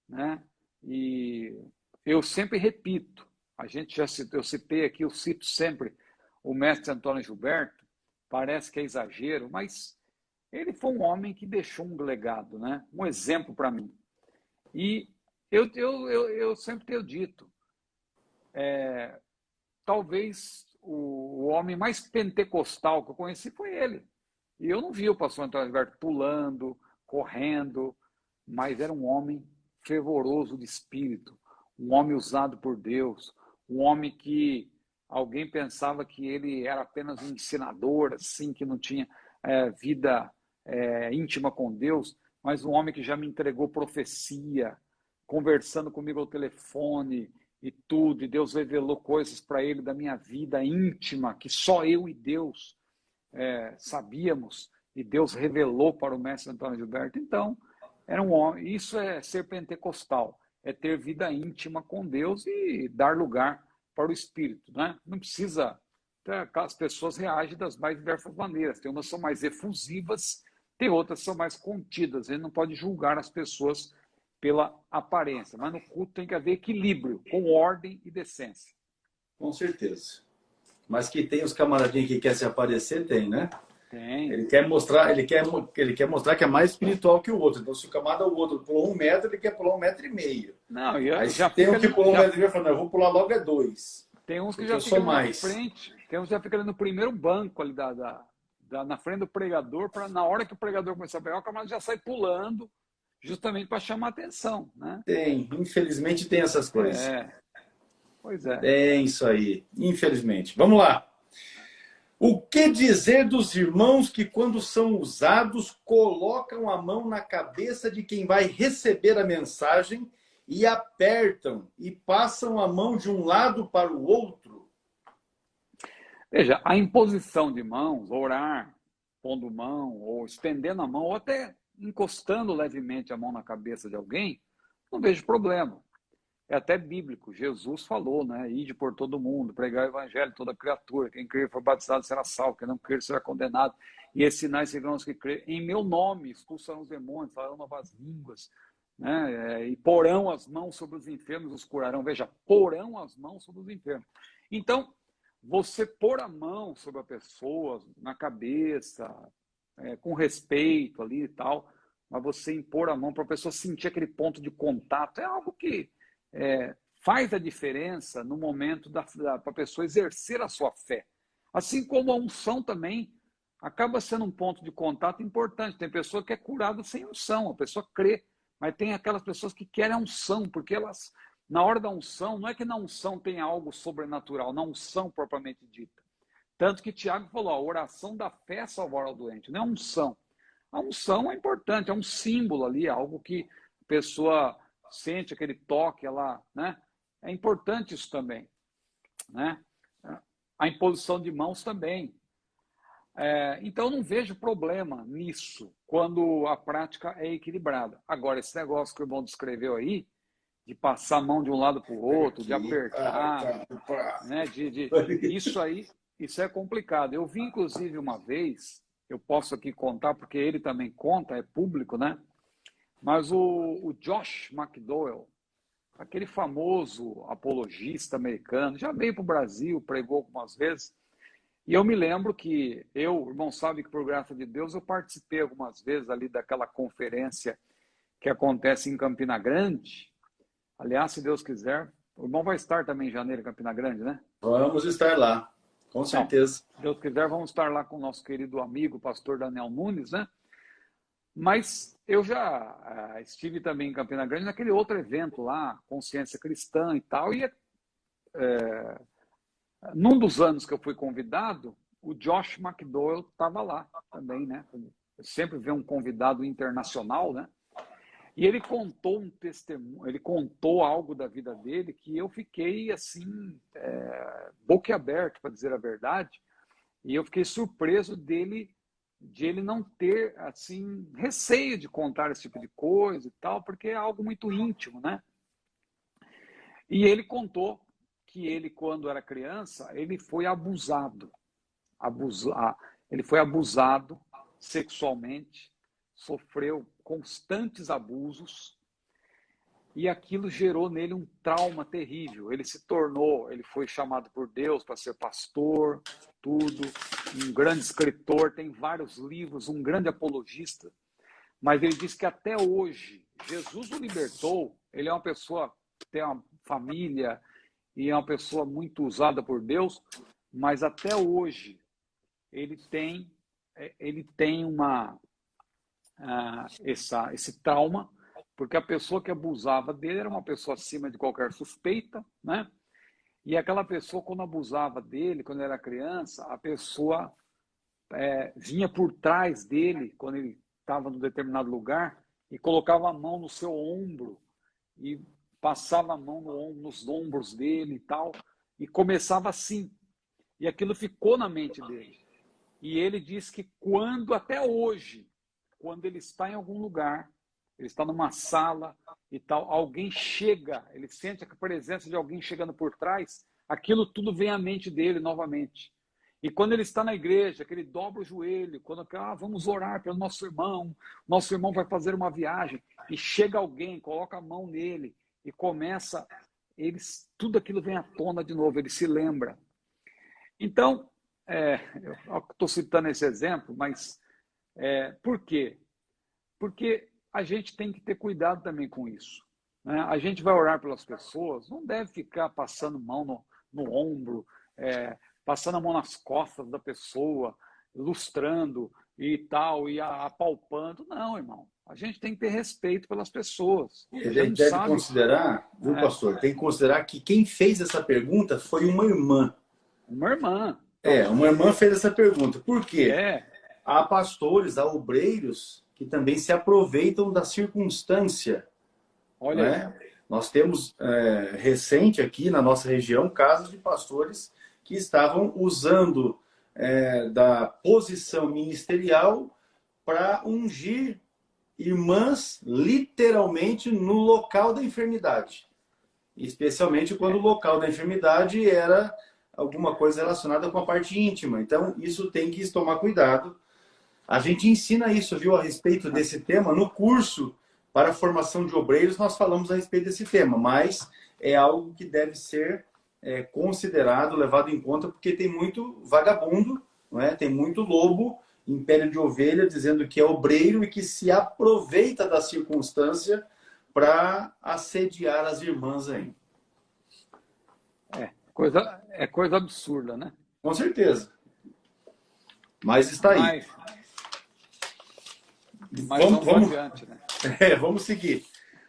S2: né? E eu sempre repito, eu citei aqui, eu cito sempre o mestre Antônio Gilberto, parece que é exagero, mas ele foi um homem que deixou um legado, né? Um exemplo para mim. E eu sempre tenho dito, talvez o homem mais pentecostal que eu conheci foi ele. E eu não vi o pastor Antônio Gilberto pulando, correndo, mas era um homem fervoroso de espírito, um homem usado por Deus, um homem que alguém pensava que ele era apenas um ensinador, assim, que não tinha vida íntima com Deus, mas um homem que já me entregou profecia, conversando comigo ao telefone e tudo, e Deus revelou coisas para ele da minha vida íntima, que só eu e Deus sabíamos, e Deus revelou para o mestre Antônio Gilberto. Então, era um homem. Isso é ser pentecostal, é ter vida íntima com Deus e dar lugar para o Espírito, né? Não precisa. As pessoas reagem das mais diversas maneiras. Tem umas que são mais efusivas, tem outras que são mais contidas. A gente não pode julgar as pessoas pela aparência, mas no culto tem que haver equilíbrio, com ordem e decência.
S1: Com certeza. Mas que tem os camaradinhos que quer se aparecer, tem, né?
S2: Tem.
S1: Ele quer mostrar que é mais espiritual que o outro. Então, se o camarada o outro pulou 1 metro, ele quer pular 1,5 metro.
S2: Não,
S1: aí já tem um que pulou 1,5 metro e fala, eu vou pular logo 2.
S2: Tem uns que já ficam na frente, tem uns que já ficam no primeiro banco ali na frente do pregador, para na hora que o pregador começar a pegar, o camarada já sai pulando, justamente para chamar a atenção, né?
S1: Tem, infelizmente tem essas coisas.
S2: Pois é.
S1: Tem isso aí, infelizmente. Vamos lá. O que dizer dos irmãos que, quando são usados, colocam a mão na cabeça de quem vai receber a mensagem e apertam e passam a mão de um lado para o outro?
S2: Veja, a imposição de mãos, orar, pondo mão, ou estendendo a mão, ou até encostando levemente a mão na cabeça de alguém, não vejo problema. É até bíblico. Jesus falou, né? Ide por todo mundo, pregar o evangelho a toda criatura. Quem crer e for batizado será salvo, quem não crer será condenado. E esses sinais seguirão os que crerem. Em meu nome expulsarão os demônios, falarão novas línguas, né? E porão as mãos sobre os enfermos, os curarão. Veja, porão as mãos sobre os enfermos. Então, você pôr a mão sobre a pessoa, na cabeça, com respeito ali e tal, mas você impor a mão para a pessoa sentir aquele ponto de contato, é algo que faz a diferença no momento para a pessoa exercer a sua fé. Assim como a unção também acaba sendo um ponto de contato importante. Tem pessoa que é curada sem unção, a pessoa crê, mas tem aquelas pessoas que querem a unção, porque elas, na hora da unção, não é que na unção tem algo sobrenatural, na unção propriamente dita. Tanto que Tiago falou, a oração da fé salvará o doente, não é unção. A unção é importante, é um símbolo ali, algo que a pessoa sente, aquele toque, ela, né? É importante isso também, né? A imposição de mãos também. Então, eu não vejo problema nisso, quando a prática é equilibrada. Agora, esse negócio que o irmão descreveu aí, de passar a mão de um lado para o outro, de apertar, né? Isso é complicado. Eu vi, inclusive, uma vez, eu posso aqui contar, porque ele também conta, é público, né? Mas o Josh McDowell, aquele famoso apologista americano, já veio para o Brasil, pregou algumas vezes, e eu me lembro que o irmão sabe que, por graça de Deus, eu participei algumas vezes ali daquela conferência que acontece em Campina Grande. Aliás, se Deus quiser, o irmão vai estar também em janeiro em Campina Grande, né?
S1: Vamos estar lá, com certeza.
S2: Se Deus quiser, vamos estar lá com o nosso querido amigo, pastor Daniel Nunes, né? Mas eu já estive também em Campina Grande naquele outro evento lá, Consciência Cristã e tal, e num dos anos que eu fui convidado, o Josh McDowell estava lá também, né? Eu sempre vejo um convidado internacional, né? E ele contou um testemunho, ele contou algo da vida dele que eu fiquei assim, boquiaberto, para dizer a verdade, e eu fiquei surpreso de ele não ter assim receio de contar esse tipo de coisa e tal, porque é algo muito íntimo, né? E ele contou que ele, quando era criança, ele foi abusado, ele foi abusado sexualmente, sofreu constantes abusos, e aquilo gerou nele um trauma terrível. Ele foi chamado por Deus para ser pastor, tudo, um grande escritor, tem vários livros, um grande apologista, mas ele diz que até hoje, Jesus o libertou, ele é uma pessoa que tem uma família e é uma pessoa muito usada por Deus, mas até hoje ele tem esse trauma, porque a pessoa que abusava dele era uma pessoa acima de qualquer suspeita, né? E aquela pessoa, quando abusava dele, quando ele era criança, a pessoa vinha por trás dele, quando ele estava num determinado lugar, e colocava a mão no seu ombro, e passava a mão nos ombros dele e tal, e começava assim. E aquilo ficou na mente dele. E ele diz que até hoje, quando ele está em algum lugar, ele está numa sala e tal, alguém chega, ele sente a presença de alguém chegando por trás, aquilo tudo vem à mente dele novamente. E quando ele está na igreja, que ele dobra o joelho, quando vamos orar pelo nosso irmão vai fazer uma viagem, e chega alguém, coloca a mão nele, e começa, tudo aquilo vem à tona de novo, ele se lembra. Então, eu estou citando esse exemplo, mas por quê? Porque a gente tem que ter cuidado também com isso, né? A gente vai orar pelas pessoas, não deve ficar passando mão no ombro, passando a mão nas costas da pessoa, lustrando e tal, e apalpando. Não, irmão. A gente tem que ter respeito pelas pessoas.
S1: A gente deve considerar, viu, pastor? Tem que considerar que quem fez essa pergunta foi uma irmã.
S2: Uma irmã.
S1: Uma irmã fez essa pergunta. Por quê? Há pastores, há obreiros que também se aproveitam da circunstância.
S2: Olha,
S1: né? Nós temos recente aqui na nossa região casos de pastores que estavam usando da posição ministerial para ungir irmãs literalmente no local da enfermidade. Especialmente quando o local da enfermidade era alguma coisa relacionada com a parte íntima. Então, isso tem que tomar cuidado. A gente ensina isso, viu, a respeito desse tema. No curso para a formação de obreiros, nós falamos a respeito desse tema, mas é algo que deve ser considerado, levado em conta, porque tem muito vagabundo, não é? Tem muito lobo em pele de ovelha dizendo que é obreiro e que se aproveita da circunstância para assediar as irmãs aí.
S2: Coisa absurda, né?
S1: Com certeza. Mas está aí.
S2: Mas vamos adiante, né?
S1: Vamos seguir.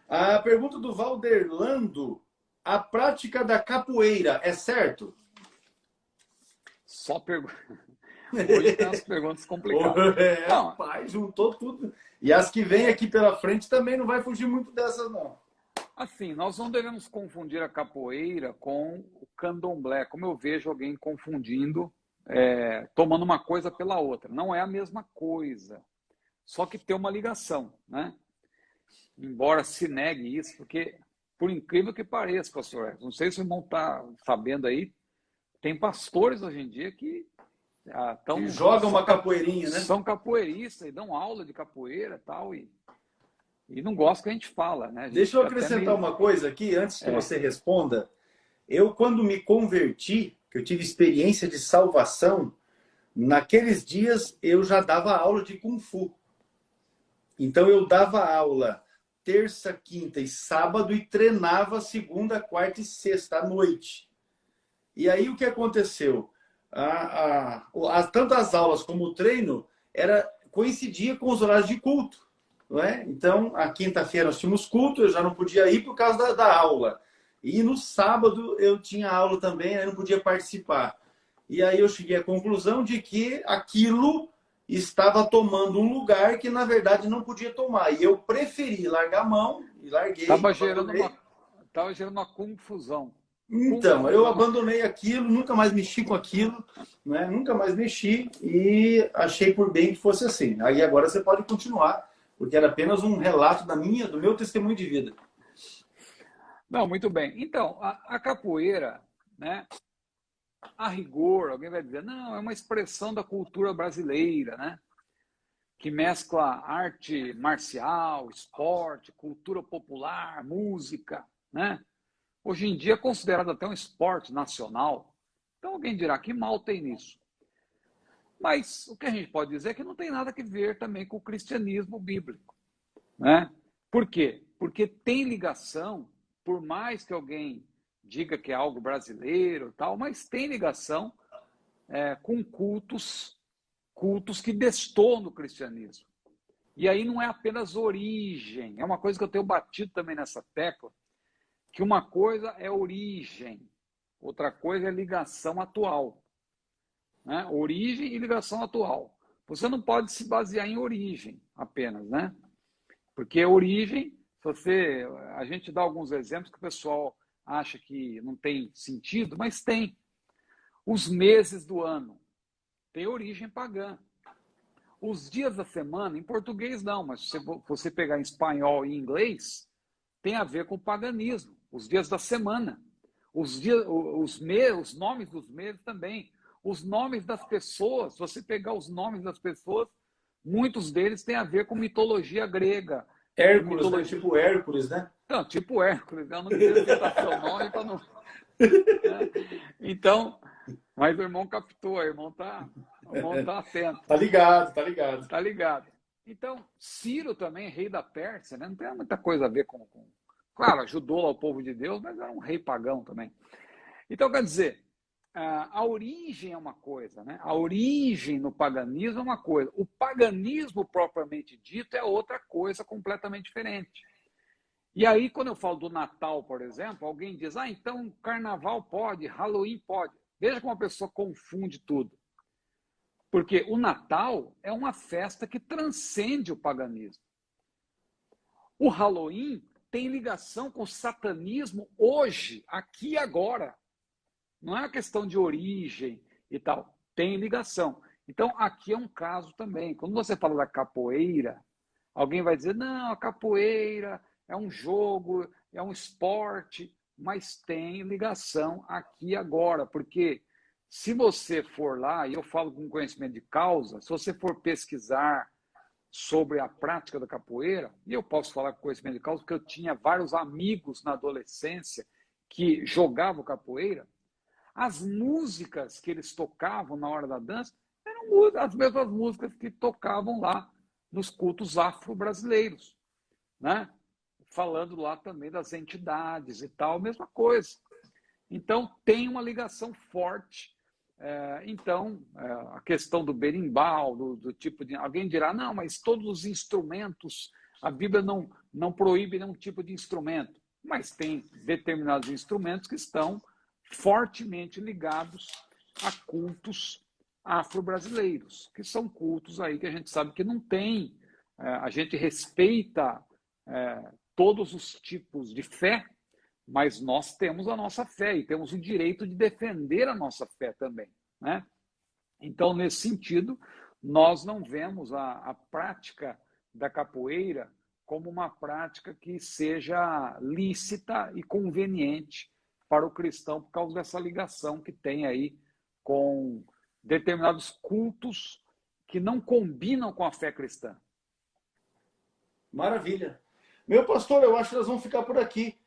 S1: A pergunta do Valderlando: a prática da capoeira é certo?
S2: Só pergunta. Hoje tem umas perguntas complicadas.
S1: Rapaz, juntou tudo. E as que vêm aqui pela frente também não vai fugir muito dessas, não.
S2: Assim, nós não devemos confundir a capoeira com o candomblé, como eu vejo alguém confundindo, tomando uma coisa pela outra. Não é a mesma coisa, só que tem uma ligação, né? Embora se negue isso, porque, por incrível que pareça, pastor, não sei se o irmão está sabendo aí, tem pastores hoje em dia que
S1: jogam uma capoeirinha, né?
S2: São capoeiristas e dão aula de capoeira tal, e não gostam que a gente fala, né?
S1: Deixa eu acrescentar uma coisa aqui, antes que você responda. Eu, quando me converti, que eu tive experiência de salvação, naqueles dias eu já dava aula de Kung Fu. Então eu dava aula terça, quinta e sábado e treinava segunda, quarta e sexta à noite. E aí o que aconteceu? Tanto as aulas como o treino coincidia com os horários de culto. Não é? Então, a quinta-feira nós tínhamos culto, eu já não podia ir por causa da aula. E no sábado eu tinha aula também, eu não podia participar. E aí eu cheguei à conclusão de que aquilo estava tomando um lugar que, na verdade, não podia tomar. E eu preferi largar a mão e larguei.
S2: Estava gerando uma confusão.
S1: Então, eu abandonei aquilo, nunca mais mexi com aquilo, né? Nunca mais mexi e achei por bem que fosse assim. Aí agora você pode continuar, porque era apenas um relato do meu testemunho de vida.
S2: Não, muito bem. Então, a capoeira, né? A rigor, alguém vai dizer, não, é uma expressão da cultura brasileira, né? Que mescla arte marcial, esporte, cultura popular, música, né? Hoje em dia é considerado até um esporte nacional. Então alguém dirá que mal tem nisso. Mas o que a gente pode dizer é que não tem nada a ver também com o cristianismo bíblico, né? Por quê? Porque tem ligação, por mais que alguém diga que é algo brasileiro, tal, mas tem ligação com cultos que destoam do cristianismo. E aí não é apenas origem, é uma coisa que eu tenho batido também nessa tecla, que uma coisa é origem, outra coisa é ligação atual. Né? Origem e ligação atual. Você não pode se basear em origem apenas, né? Porque origem, a gente dá alguns exemplos que o pessoal acha que não tem sentido, mas tem. Os meses do ano têm origem pagã. Os dias da semana, em português não, mas se você pegar em espanhol e inglês, tem a ver com o paganismo. Os dias da semana, os nomes dos meses também. Os nomes das pessoas, se você pegar os nomes das pessoas, muitos deles têm a ver com mitologia grega.
S1: Hércules, mitologia... né? Tipo Hércules, né?
S2: Não, tipo Hércules. Eu não queria citar seu nome para não... Então, mas o irmão captou, o irmão tá atento.
S1: Tá ligado, tá ligado.
S2: Tá ligado. Então, Ciro também, rei da Pérsia, né? Não tem muita coisa a ver com... Claro, ajudou lá o povo de Deus, mas era um rei pagão também. Então, quer dizer, a origem é uma coisa, né? A origem no paganismo é uma coisa. O paganismo propriamente dito é outra coisa completamente diferente. E aí, quando eu falo do Natal, por exemplo, alguém diz, então Carnaval pode, Halloween pode. Veja como a pessoa confunde tudo. Porque o Natal é uma festa que transcende o paganismo. O Halloween tem ligação com o satanismo hoje, aqui e agora. Não é uma questão de origem e tal. Tem ligação. Então, aqui é um caso também. Quando você fala da capoeira, alguém vai dizer, não, a capoeira é um jogo, é um esporte, mas tem ligação aqui e agora. Porque se você for lá, e eu falo com conhecimento de causa, se você for pesquisar sobre a prática da capoeira, e eu posso falar com conhecimento de causa, porque eu tinha vários amigos na adolescência que jogavam capoeira, As músicas que eles tocavam na hora da dança eram as mesmas músicas que tocavam lá nos cultos afro-brasileiros, né? Falando lá também das entidades e tal, mesma coisa. Então, tem uma ligação forte. A questão do berimbau, do tipo de... Alguém dirá, não, mas todos os instrumentos, a Bíblia não proíbe nenhum tipo de instrumento, mas tem determinados instrumentos que estão fortemente ligados a cultos afro-brasileiros, que são cultos aí que a gente sabe que não tem. A gente respeita todos os tipos de fé, mas nós temos a nossa fé e temos o direito de defender a nossa fé também, né? Então, nesse sentido, nós não vemos a prática da capoeira como uma prática que seja lícita e conveniente para o cristão por causa dessa ligação que tem aí com determinados cultos que não combinam com a fé cristã.
S1: Maravilha. Meu pastor, eu acho que nós vamos ficar por aqui.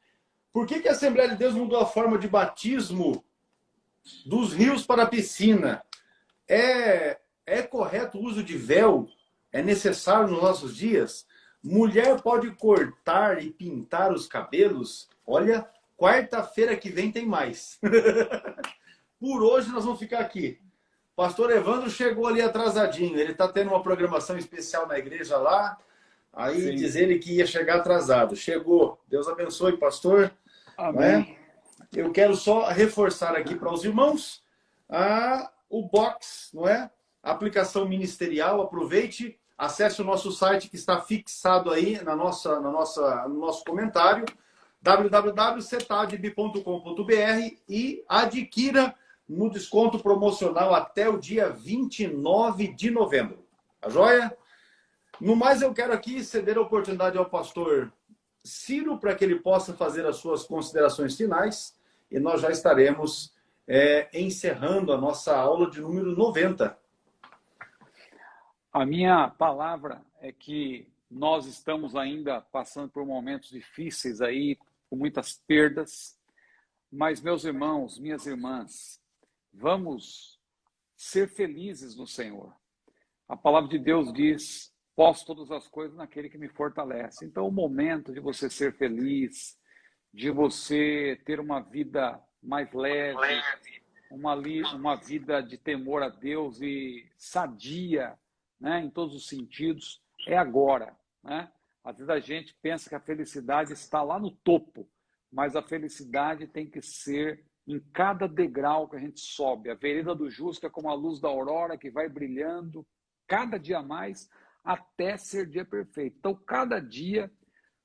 S1: Por que a Assembleia de Deus mudou a forma de batismo dos rios para a piscina? É correto o uso de véu? É necessário nos nossos dias? Mulher pode cortar e pintar os cabelos? Olha, quarta-feira que vem tem mais. Por hoje nós vamos ficar aqui. Pastor Evandro chegou ali atrasadinho. Ele está tendo uma programação especial na igreja lá. Aí Sim. Diz ele que ia chegar atrasado. Chegou. Deus abençoe, pastor.
S2: Amém.
S1: Eu quero só reforçar aqui para os irmãos o Box, não é? A aplicação ministerial. Aproveite, acesse o nosso site que está fixado aí no nosso comentário, www.cetadb.com.br, e adquira no desconto promocional até o dia 29 de novembro. Tá joia? No mais, eu quero aqui ceder a oportunidade ao pastor Ciro para que ele possa fazer as suas considerações finais, e nós já estaremos encerrando a nossa aula de número 90.
S2: A minha palavra é que nós estamos ainda passando por momentos difíceis aí, com muitas perdas, mas, meus irmãos, minhas irmãs, vamos ser felizes no Senhor. A palavra de Deus diz: posso todas as coisas naquele que me fortalece. Então, o momento de você ser feliz, de você ter uma vida mais leve, uma vida de temor a Deus e sadia, né, em todos os sentidos, é agora, né? Às vezes a gente pensa que a felicidade está lá no topo, mas a felicidade tem que ser em cada degrau que a gente sobe. A vereda do justo é como a luz da aurora que vai brilhando cada dia mais até ser dia perfeito. Então, cada dia,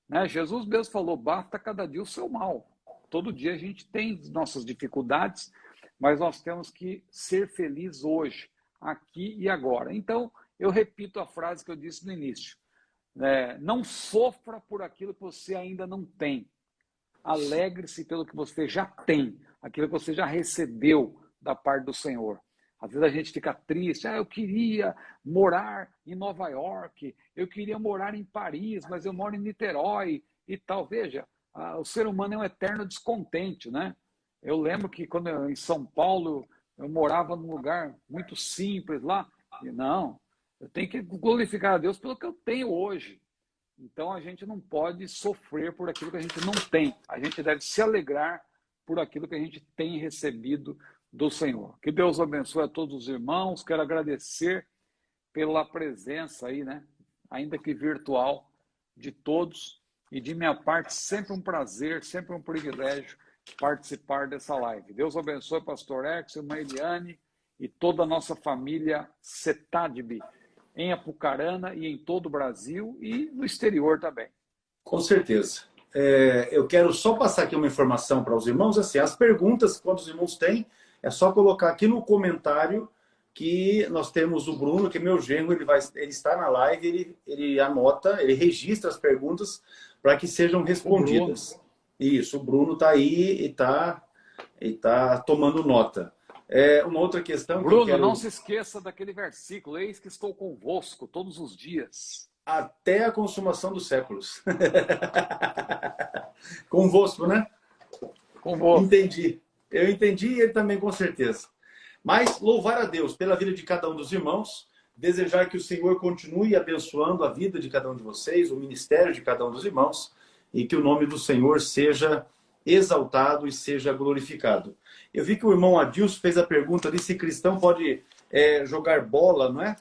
S2: né, Jesus mesmo falou, basta cada dia o seu mal. Todo dia a gente tem nossas dificuldades, mas nós temos que ser felizes hoje, aqui e agora. Então, eu repito a frase que eu disse no início. Não sofra por aquilo que você ainda não tem. Alegre-se pelo que você já tem, aquilo que você já recebeu da parte do Senhor. Às vezes a gente fica triste, eu queria morar em Nova York, eu queria morar em Paris, mas eu moro em Niterói e tal. Veja, o ser humano é um eterno descontente, né? Eu lembro que quando em São Paulo, eu morava num lugar muito simples lá, e não, eu tenho que glorificar a Deus pelo que eu tenho hoje. Então a gente não pode sofrer por aquilo que a gente não tem. A gente deve se alegrar por aquilo que a gente tem recebido do Senhor. Que Deus abençoe a todos os irmãos. Quero agradecer pela presença aí, né? Ainda que virtual, de todos. E de minha parte, sempre um prazer, sempre um privilégio participar dessa live. Deus abençoe o pastor Ex, irmã Eliane e toda a nossa família Cetadb, em Apucarana e em todo o Brasil e no exterior também.
S1: Com certeza. Eu quero só passar aqui uma informação para os irmãos. Assim, as perguntas, quando os irmãos têm, é só colocar aqui no comentário que nós temos o Bruno, que é meu genro, ele está na live, ele anota, ele registra as perguntas para que sejam respondidas. Isso, o Bruno está aí e tá tomando nota. Uma outra questão
S2: Bruno,
S1: que eu quero...
S2: não se esqueça daquele versículo, eis que estou convosco todos os dias.
S1: Até a consumação dos séculos. Convosco, né?
S2: Convosco.
S1: Entendi. Eu entendi e ele também, com certeza. Mas louvar a Deus pela vida de cada um dos irmãos, desejar que o Senhor continue abençoando a vida de cada um de vocês, o ministério de cada um dos irmãos, e que o nome do Senhor seja exaltado e seja glorificado. Eu vi que o irmão Adilson fez a pergunta ali se cristão pode jogar bola, não é?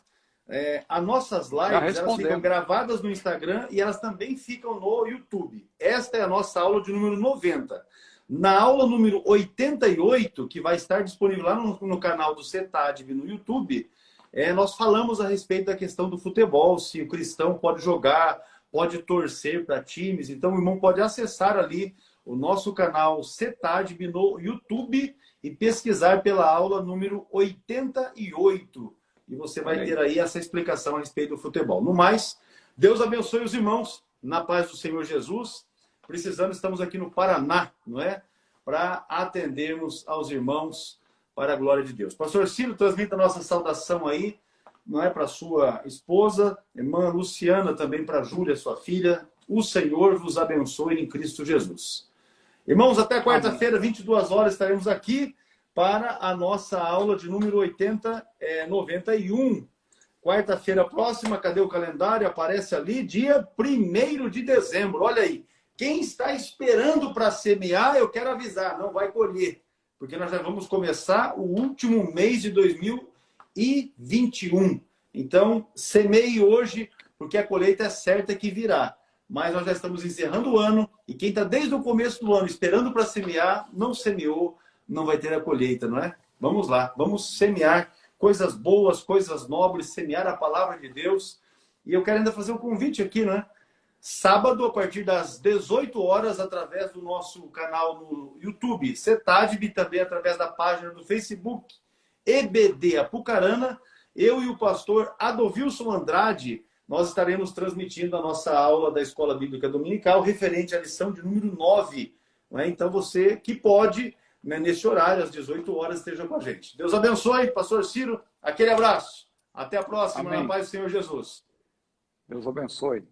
S1: As nossas lives elas ficam gravadas no Instagram e elas também ficam no YouTube. Esta é a nossa aula de número 90. Na aula número 88, que vai estar disponível lá no canal do CETADB no YouTube, nós falamos a respeito da questão do futebol, se o cristão pode jogar, pode torcer para times. Então o irmão pode acessar ali o nosso canal CETADB no YouTube e pesquisar pela aula número 88. E você vai ter aí essa explicação a respeito do futebol. No mais, Deus abençoe os irmãos, na paz do Senhor Jesus. Precisamos, estamos aqui no Paraná, não é? Para atendermos aos irmãos para a glória de Deus. Pastor Ciro, transmita a nossa saudação aí, não é? Para sua esposa, irmã Luciana, também para Júlia, sua filha. O Senhor vos abençoe em Cristo Jesus. Irmãos, até quarta-feira, 22 horas, estaremos aqui para a nossa aula de número 91. Quarta-feira próxima, cadê o calendário? Aparece ali, dia 1º de dezembro. Olha aí, quem está esperando para semear, eu quero avisar, não vai colher, porque nós já vamos começar o último mês de 2021. Então, semeie hoje, porque a colheita é certa que virá. Mas nós já estamos encerrando o ano, e quem está desde o começo do ano esperando para semear, não semeou, não vai ter a colheita, não é? Vamos lá, vamos semear coisas boas, coisas nobres, semear a palavra de Deus. E eu quero ainda fazer um convite aqui, não é? Sábado, a partir das 18 horas, através do nosso canal no YouTube, CETADB, também através da página do Facebook, EBD Apucarana, eu e o pastor Adovilson Andrade, nós estaremos transmitindo a nossa aula da Escola Bíblica Dominical, referente à lição de número 9. Não é? Então, você que pode, né, nesse horário, às 18 horas, esteja com a gente. Deus abençoe, pastor Ciro, aquele abraço. Até a próxima, na paz do Senhor Jesus.
S2: Deus abençoe.